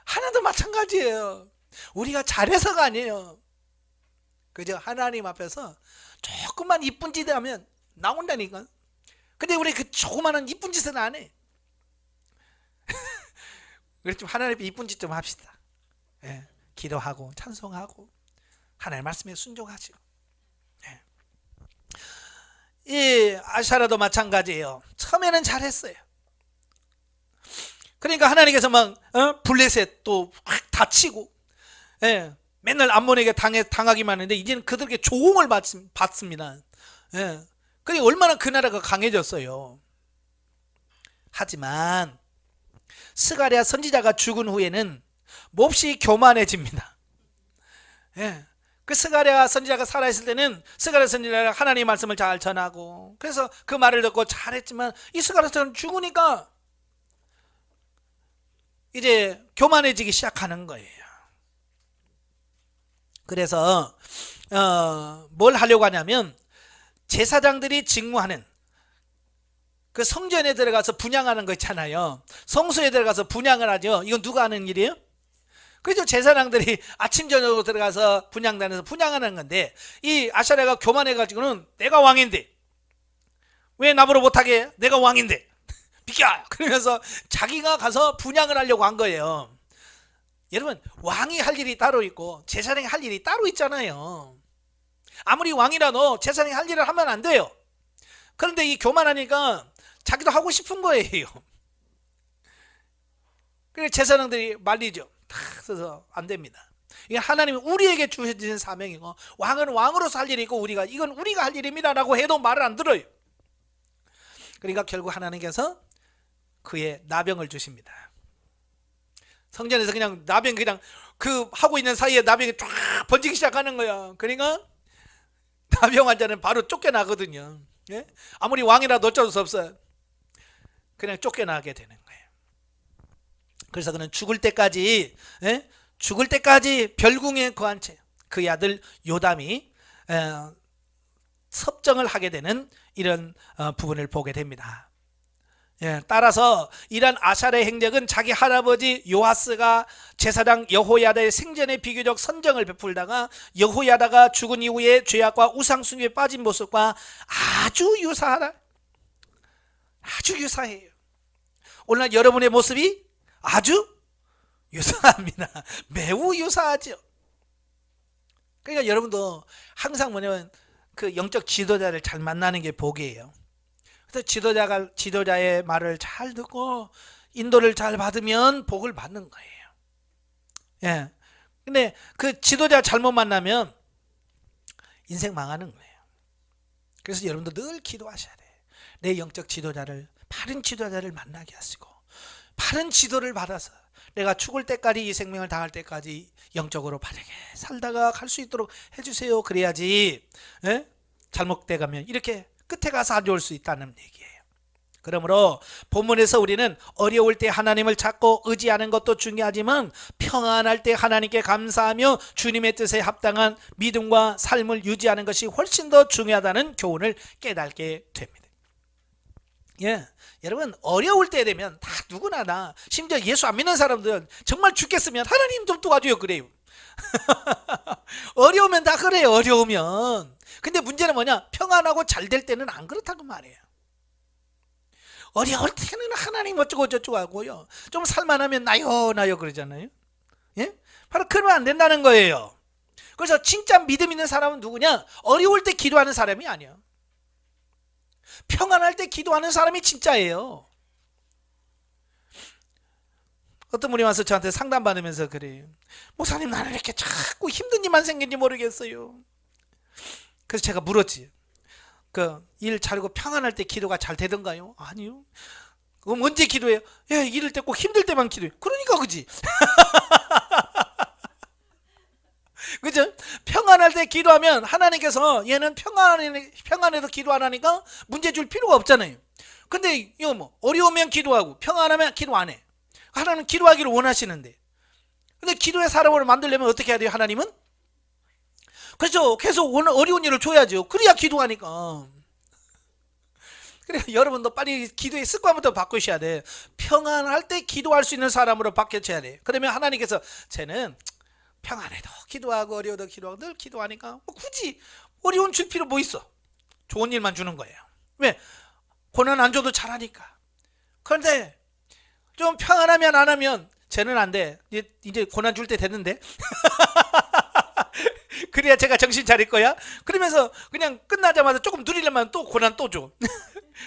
하나도 마찬가지예요. 우리가 잘해서가 아니에요. 그죠? 하나님 앞에서 조금만 이쁜 짓 하면 나온다니까. 근데 우리 그 조그마한 이쁜 짓은 안 해. 그래서 좀 하나님 앞에 이쁜 짓 좀 합시다. 예, 기도하고 찬송하고 하나님 말씀에 순종하시고. 이 아샤라도 마찬가지예요. 처음에는 잘했어요. 그러니까 하나님께서 막 블레셋 또 확 다치고, 예, 맨날 암몬에게 당하기만 했는데 이제는 그들에게 조공을 받습니다. 예. 그러니까 얼마나 그 나라가 강해졌어요. 하지만 스가랴 선지자가 죽은 후에는 몹시 교만해집니다. 예. 그 스가랴 선지자가 살아있을 때는 스가랴 선지자가 하나님의 말씀을 잘 전하고 그래서 그 말을 듣고 잘했지만 이 스가랴 선지자는 죽으니까 이제 교만해지기 시작하는 거예요. 그래서 뭘 하려고 하냐면 제사장들이 직무하는 그 성전에 들어가서 분향하는 거 있잖아요. 성소에 들어가서 분향을 하죠. 이건 누가 하는 일이에요? 그죠? 제사장들이 아침 저녁으로 들어가서 분향단에서 분향하는 건데 이 아샤랴가 교만해가지고는 내가 왕인데 왜 나보러 못하게 해? 내가 왕인데 비켜! 그러면서 자기가 가서 분향을 하려고 한 거예요. 여러분, 왕이 할 일이 따로 있고 제사장이 할 일이 따로 있잖아요. 아무리 왕이라도 제사장이 할 일을 하면 안 돼요. 그런데 이 교만하니까 자기도 하고 싶은 거예요. 그래서 제사장들이 말리죠. 탁 써서 안 됩니다. 이게 하나님이 우리에게 주어진 사명이고 왕은 왕으로서 할 일이 있고 이건 우리가 할 일입니다 라고 해도 말을 안 들어요. 그러니까 결국 하나님께서 그의 나병을 주십니다. 성전에서 그냥 나병 그냥 그 하고 있는 사이에 나병이 쫙 번지기 시작하는 거야. 그러니까 나병 환자는 바로 쫓겨나거든요. 예? 아무리 왕이라도 어쩔 수 없어요. 그냥 쫓겨나게 되는 거예요. 그래서 그는 죽을 때까지 죽을 때까지 별궁에 거한 채 그의 아들 요담이 섭정을 하게 되는 이런 부분을 보게 됩니다. 따라서 이러한 아샤랴의 행적은 자기 할아버지 요아스가 제사장 여호야다의 생전에 비교적 선정을 베풀다가 여호야다가 죽은 이후에 죄악과 우상숭배에 빠진 모습과 아주 유사하다. 아주 유사해요. 오늘 여러분의 모습이 아주 유사합니다. 매우 유사하죠. 그러니까 여러분도 항상 뭐냐면 그 영적 지도자를 잘 만나는 게 복이에요. 그래서 지도자의 말을 잘 듣고 인도를 잘 받으면 복을 받는 거예요. 예. 근데 그 지도자 잘못 만나면 인생 망하는 거예요. 그래서 여러분도 늘 기도하셔야 돼요. 내 영적 지도자를, 바른 지도자를 만나게 하시고 바른 지도를 받아서 내가 죽을 때까지 이 생명을 다할 때까지 영적으로 바르게 살다가 갈 수 있도록 해주세요. 그래야지 잘못돼 가면 이렇게 끝에 가서 안 좋을 수 있다는 얘기예요. 그러므로 본문에서 우리는 어려울 때 하나님을 찾고 의지하는 것도 중요하지만 평안할 때 하나님께 감사하며 주님의 뜻에 합당한 믿음과 삶을 유지하는 것이 훨씬 더 중요하다는 교훈을 깨닫게 됩니다. 여러분, 어려울 때 되면 다 누구나 다, 심지어 예수 안 믿는 사람들은 정말 죽겠으면 하나님 좀 도와줘요 그래요. 어려우면 다 그래요. 어려우면. 근데 문제는 뭐냐, 평안하고 잘 될 때는 안 그렇다고 말해요. 어려울 때는 하나님 어쩌고 저쩌고 하고요, 좀 살만하면 나요 그러잖아요. 바로 그러면 안 된다는 거예요. 그래서 진짜 믿음 있는 사람은 누구냐, 어려울 때 기도하는 사람이 아니야. 평안할 때 기도하는 사람이 진짜예요. 어떤 분이 와서 저한테 상담받으면서 그래요. 목사님, 나는 이렇게 자꾸 힘든 일만 생긴지 모르겠어요. 그래서 제가 물었지. 그 일 잘하고 평안할 때 기도가 잘 되던가요? 아니요. 그럼 언제 기도해요? 이럴 때 꼭 힘들 때만 기도해요. 그러니까 그지. 그죠? 평안할 때 기도하면 하나님께서 얘는 평안해서 기도 안 하니까 문제 줄 필요가 없잖아요. 근데 이거 뭐 어려우면 기도하고 평안하면 기도 안 해. 하나님은 기도하기를 원하시는데, 근데 기도의 사람을 만들려면 어떻게 해야 돼요? 하나님은 그렇죠, 계속 어려운 일을 줘야죠. 그래야 기도하니까. 그래서 여러분도 빨리 기도의 습관부터 바꾸셔야 돼. 평안할 때 기도할 수 있는 사람으로 바뀌어야 돼. 그러면 하나님께서 쟤는 평안해도 기도하고 어려워도 기도하고 늘 기도하니까 뭐 굳이 어려운 줄 필요 뭐 있어. 좋은 일만 주는 거예요. 왜? 고난 안 줘도 잘하니까. 그런데 좀 평안하면 안 하면 쟤는 안 돼. 이제 고난 줄 때 됐는데. 그래야 제가 정신 차릴 거야. 그러면서 그냥 끝나자마자 조금 누리려면 또 고난 또 줘.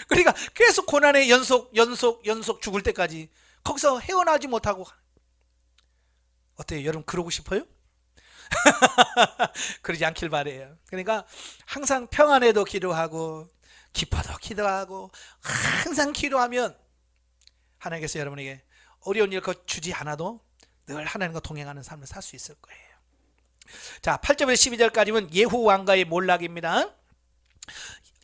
그러니까 계속 고난의 연속 죽을 때까지 거기서 헤어나지 못하고. 어때요? 여러분 그러고 싶어요? 그러지 않길 바래요. 그러니까 항상 평안에도 기도하고 기뻐도 기도하고 항상 기도하면 하나님께서 여러분에게 어려운 일 주지 않아도 늘 하나님과 동행하는 삶을 살 수 있을 거예요. 자, 8절부터 12절까지는 예후 왕가의 몰락입니다.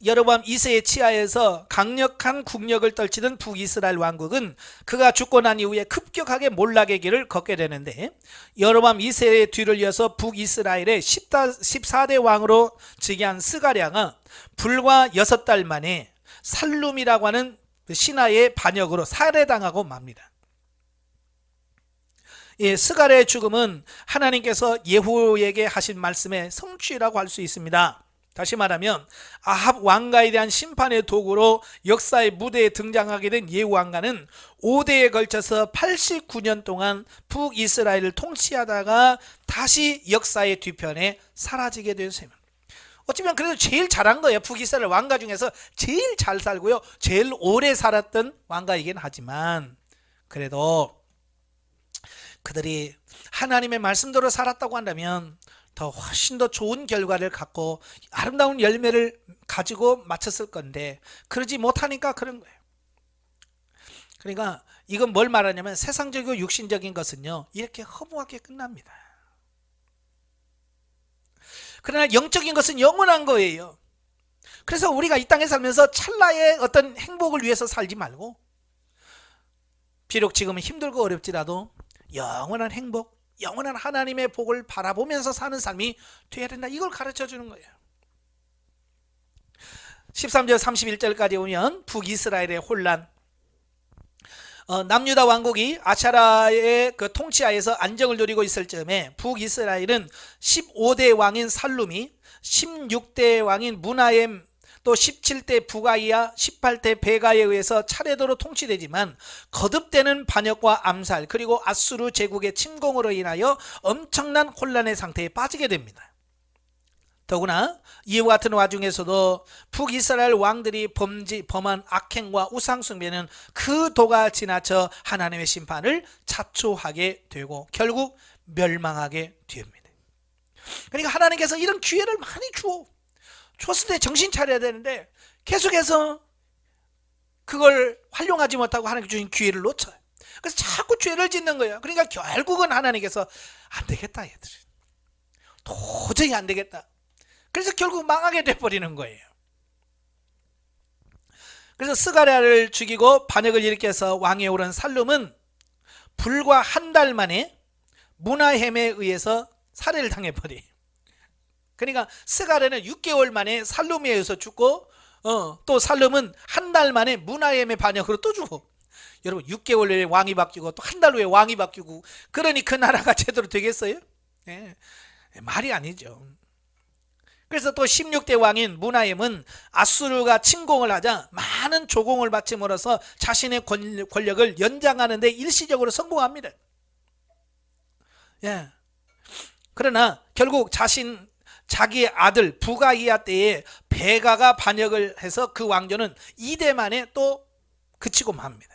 여로보암 2세의 치하에서 강력한 국력을 떨치던 북이스라엘 왕국은 그가 죽고 난 이후에 급격하게 몰락의 길을 걷게 되는데, 여로보암 2세의 뒤를 이어서 북이스라엘의 14대 왕으로 즉위한 스가랴가 불과 6달 만에 살룸이라고 하는 신하의 반역으로 살해당하고 맙니다. 예, 스가랴의 죽음은 하나님께서 예후에게 하신 말씀의 성취라고 할 수 있습니다. 다시 말하면 아합 왕가에 대한 심판의 도구로 역사의 무대에 등장하게 된 예후 왕가는 5대에 걸쳐서 89년 동안 북이스라엘을 통치하다가 다시 역사의 뒤편에 사라지게 된 셈입니다. 어쩌면 그래도 제일 잘한 거예요. 북이스라엘 왕가 중에서 제일 잘 살고요, 제일 오래 살았던 왕가이긴 하지만, 그래도 그들이 하나님의 말씀대로 살았다고 한다면 더 훨씬 더 좋은 결과를 갖고 아름다운 열매를 가지고 마쳤을 건데, 그러지 못하니까 그런 거예요. 그러니까 이건 뭘 말하냐면, 세상적이고 육신적인 것은요 이렇게 허무하게 끝납니다. 그러나 영적인 것은 영원한 거예요. 그래서 우리가 이 땅에 살면서 찰나의 어떤 행복을 위해서 살지 말고, 비록 지금은 힘들고 어렵지라도 영원한 행복, 영원한 하나님의 복을 바라보면서 사는 삶이 되어야 된다, 이걸 가르쳐 주는 거예요. 13절 31절까지 오면 북이스라엘의 혼란, 남유다 왕국이 아차라의 그 통치하에서 안정을 누리고 있을 즈음에 북이스라엘은 15대 왕인 살룸이 16대 왕인 무나엠, 또 17대 부가이야, 18대 베가에 의해서 차례대로 통치되지만 거듭되는 반역과 암살, 그리고 아수르 제국의 침공으로 인하여 엄청난 혼란의 상태에 빠지게 됩니다. 더구나 이와 같은 와중에서도 북이스라엘 왕들이 범한 악행과 우상숭배는 그 도가 지나쳐 하나님의 심판을 자초하게 되고 결국 멸망하게 됩니다. 그러니까 하나님께서 이런 기회를 많이 줬을 때 정신 차려야 되는데 계속해서 그걸 활용하지 못하고 하나님께 주신 기회를 놓쳐요. 그래서 자꾸 죄를 짓는 거예요. 그러니까 결국은 하나님께서 안 되겠다, 얘들 도저히 안 되겠다, 그래서 결국 망하게 돼버리는 거예요. 그래서 스가랴를 죽이고 반역을 일으켜서 왕위에 오른 살룸은 불과 한 달 만에 무나헴에 의해서 살해를 당해버려요. 그러니까 스가랴는 6개월 만에 살룸에 의해서 죽고, 또 살룸은 한 달 만에 무나헴의 반역으로 또 죽어. 여러분, 6개월 후에 왕이 바뀌고 또 한 달 후에 왕이 바뀌고, 그러니 그 나라가 제대로 되겠어요? 네, 말이 아니죠. 그래서 또 16대 왕인 무나헴은 아수르가 침공을 하자 많은 조공을 바침으로써 자신의 권력을 연장하는 데 일시적으로 성공합니다. 예. 그러나 결국 자기의 아들 부가이야 때에 베가가 반역을 해서 그 왕조는 2대 만에 또 그치고 맙니다.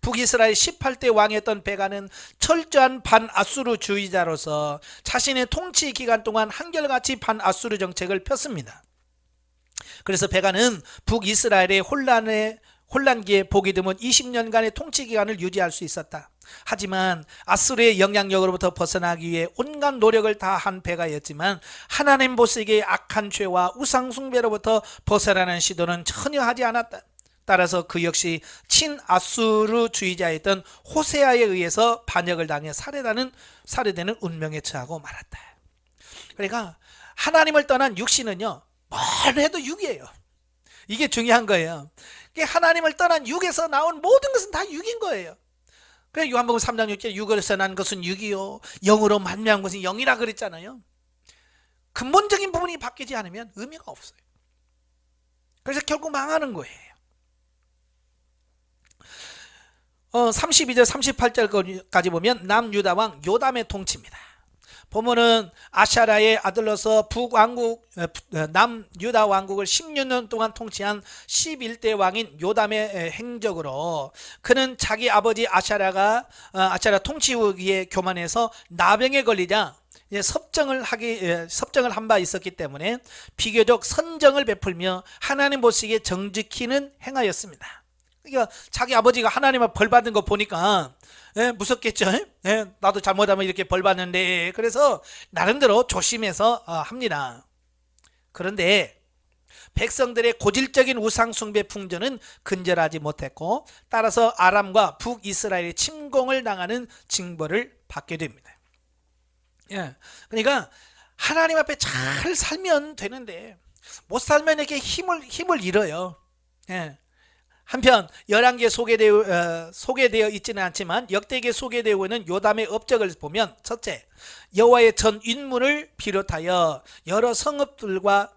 북이스라엘 18대 왕이었던 베가는 철저한 반아수르주의자로서 자신의 통치 기간 동안 한결같이 반아수르 정책을 폈습니다. 그래서 베가는 북이스라엘의 혼란기에 보기 드문 20년간의 통치 기간을 유지할 수 있었다. 하지만 아수르의 영향력으로부터 벗어나기 위해 온갖 노력을 다한 베가였지만 하나님 보시기에 악한 죄와 우상 숭배로부터 벗어나는 시도는 전혀 하지 않았다. 따라서 그 역시 친아수르주의자였던 호세아에 의해서 반역을 당해 살해되는 운명에 처하고 말았다. 그러니까 하나님을 떠난 육신은요, 뭘 해도 육이에요. 이게 중요한 거예요. 하나님을 떠난 육에서 나온 모든 것은 다 육인 거예요. 그래서 요한복음 3장 6절 육에서 난 것은 육이요 영으로 만미한 것은 영이라 그랬잖아요. 근본적인 부분이 바뀌지 않으면 의미가 없어요. 그래서 결국 망하는 거예요. 32절 38절까지 보면 남유다 왕 요담의 통치입니다. 보면은 아샤라의 아들로서 남유다 왕국을 16년 동안 통치한 11대 왕인 요담의 행적으로 그는 자기 아버지 아샤라 통치 후기에 교만해서 나병에 걸리자 섭정을 한 바 있었기 때문에 비교적 선정을 베풀며 하나님 보시기에 정직히는 행하였습니다. 그러니까 자기 아버지가 하나님 앞 벌 받는 거 보니까 무섭겠죠. 나도 잘못하면 이렇게 벌 받는데, 그래서 나름대로 조심해서 합니다. 그런데 백성들의 고질적인 우상 숭배 풍조는 근절하지 못했고, 따라서 아람과 북이스라엘의 침공을 당하는 징벌을 받게 됩니다. 그러니까 하나님 앞에 잘 살면 되는데 못 살면 이렇게 힘을 잃어요. 한편 열왕기에 소개되어 있지는 않지만 역대기에 소개되고 있는 요담의 업적을 보면, 첫째, 여호와의 전 윗문을 비롯하여 여러 성읍들과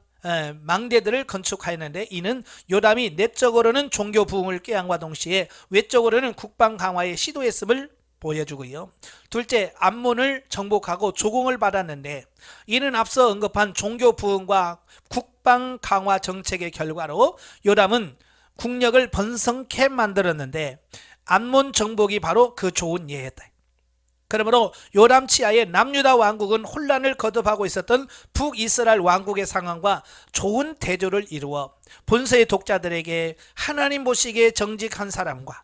망대들을 건축하였는데, 이는 요담이 내적으로는 종교 부흥을 꾀함과 동시에 외적으로는 국방 강화에 시도했음을 보여주고요. 둘째, 암몬을 정복하고 조공을 받았는데, 이는 앞서 언급한 종교 부흥과 국방 강화 정책의 결과로 요담은 국력을 번성케 만들었는데, 암몬 정복이 바로 그 좋은 예였다. 그러므로 요람 치하의 남유다 왕국은 혼란을 거듭하고 있었던 북이스라엘 왕국의 상황과 좋은 대조를 이루어 본서의 독자들에게 하나님 보시기에 정직한 사람과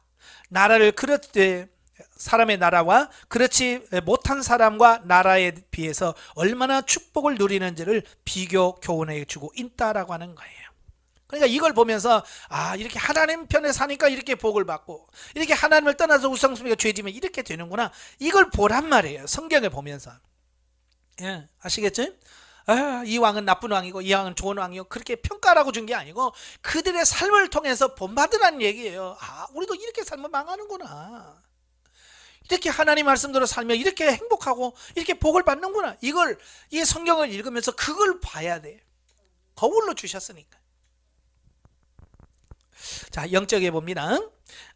사람의 나라와 그렇지 못한 사람과 나라에 비해서 얼마나 축복을 누리는지를 비교 교훈해 주고 있다라고 하는 거예요. 그러니까 이걸 보면서 이렇게 하나님 편에 사니까 이렇게 복을 받고, 이렇게 하나님을 떠나서 우상숭배가 죄지면 이렇게 되는구나, 이걸 보란 말이에요. 성경을 보면서. 아시겠죠? 이 왕은 나쁜 왕이고 이 왕은 좋은 왕이고, 그렇게 평가라고 준 게 아니고 그들의 삶을 통해서 본받으라는 얘기예요. 우리도 이렇게 살면 망하는구나, 이렇게 하나님 말씀대로 살면 이렇게 행복하고 이렇게 복을 받는구나, 이 성경을 읽으면서 그걸 봐야 돼. 거울로 주셨으니까. 자, 영적에 봅니다.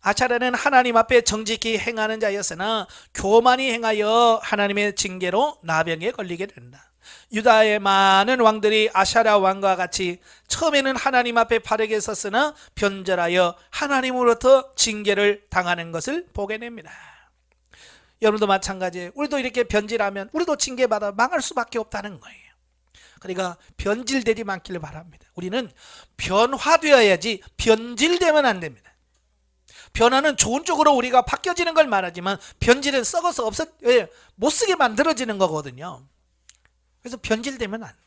아차랴는 하나님 앞에 정직히 행하는 자였으나 교만이 행하여 하나님의 징계로 나병에 걸리게 된다. 유다의 많은 왕들이 아샤랴 왕과 같이 처음에는 하나님 앞에 바르게 섰으나 변절하여 하나님으로부터 징계를 당하는 것을 보게 됩니다. 여러분도 마찬가지예요. 우리도 이렇게 변질하면 우리도 징계받아 망할 수밖에 없다는 거예요. 그러니까 변질되지 않기를 바랍니다. 우리는 변화되어야지 변질되면 안 됩니다. 변화는 좋은 쪽으로 우리가 바뀌어지는 걸 말하지만, 변질은 썩어서 못 쓰게 만들어지는 거거든요. 그래서 변질되면 안 돼요.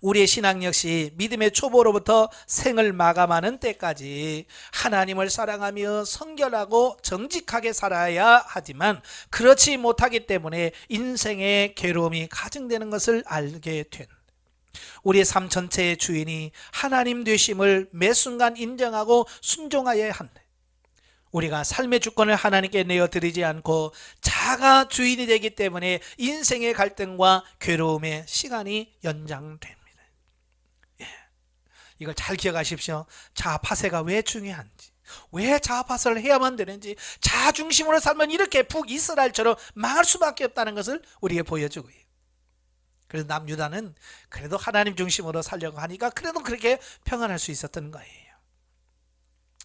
우리의 신앙 역시 믿음의 초보로부터 생을 마감하는 때까지 하나님을 사랑하며 성결하고 정직하게 살아야 하지만, 그렇지 못하기 때문에 인생의 괴로움이 가증되는 것을 알게 된다. 우리의 삶 전체의 주인이 하나님 되심을 매 순간 인정하고 순종하여야 한다. 우리가 삶의 주권을 하나님께 내어드리지 않고 자가 주인이 되기 때문에 인생의 갈등과 괴로움의 시간이 연장됩니다. 이걸 잘 기억하십시오. 자아파쇄가 왜 중요한지, 왜 자아파쇄를 해야만 되는지, 자아 중심으로 살면 이렇게 북이스라엘처럼 망할 수밖에 없다는 것을 우리에게 보여주고요. 그래서 남유다는 그래도 하나님 중심으로 살려고 하니까 그래도 그렇게 평안할 수 있었던 거예요.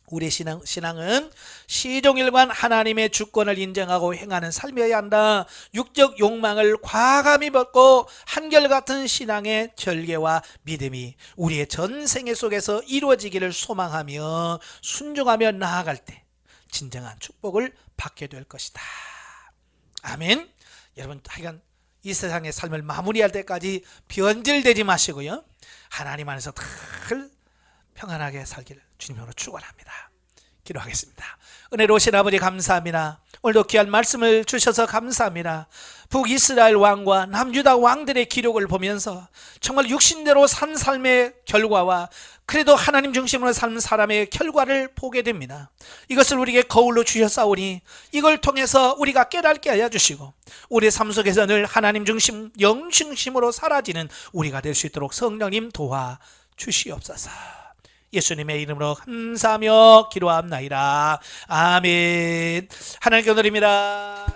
우리의 신앙은 시종일관 하나님의 주권을 인정하고 행하는 삶이어야 한다. 육적 욕망을 과감히 벗고 한결같은 신앙의 절개와 믿음이 우리의 전생애 속에서 이루어지기를 소망하며 순종하며 나아갈 때 진정한 축복을 받게 될 것이다. 아멘. 여러분, 하여간 이 세상의 삶을 마무리할 때까지 변질되지 마시고요, 하나님 안에서 늘 평안하게 살기를 주님으로 축원합니다. 기도하겠습니다. 은혜로우신 아버지, 감사합니다. 오늘도 귀한 말씀을 주셔서 감사합니다. 북이스라엘 왕과 남유다 왕들의 기록을 보면서 정말 육신대로 산 삶의 결과와 그래도 하나님 중심으로 산 사람의 결과를 보게 됩니다. 이것을 우리에게 거울로 주셨사오니 이걸 통해서 우리가 깨닫게 하여 주시고, 우리의 삶 속에서 늘 하나님 중심, 영 중심으로 사라지는 우리가 될 수 있도록 성령님 도와 주시옵소서. 예수님의 이름으로 감사하며 기도합나이다. 아멘. 하나님께 드립니다.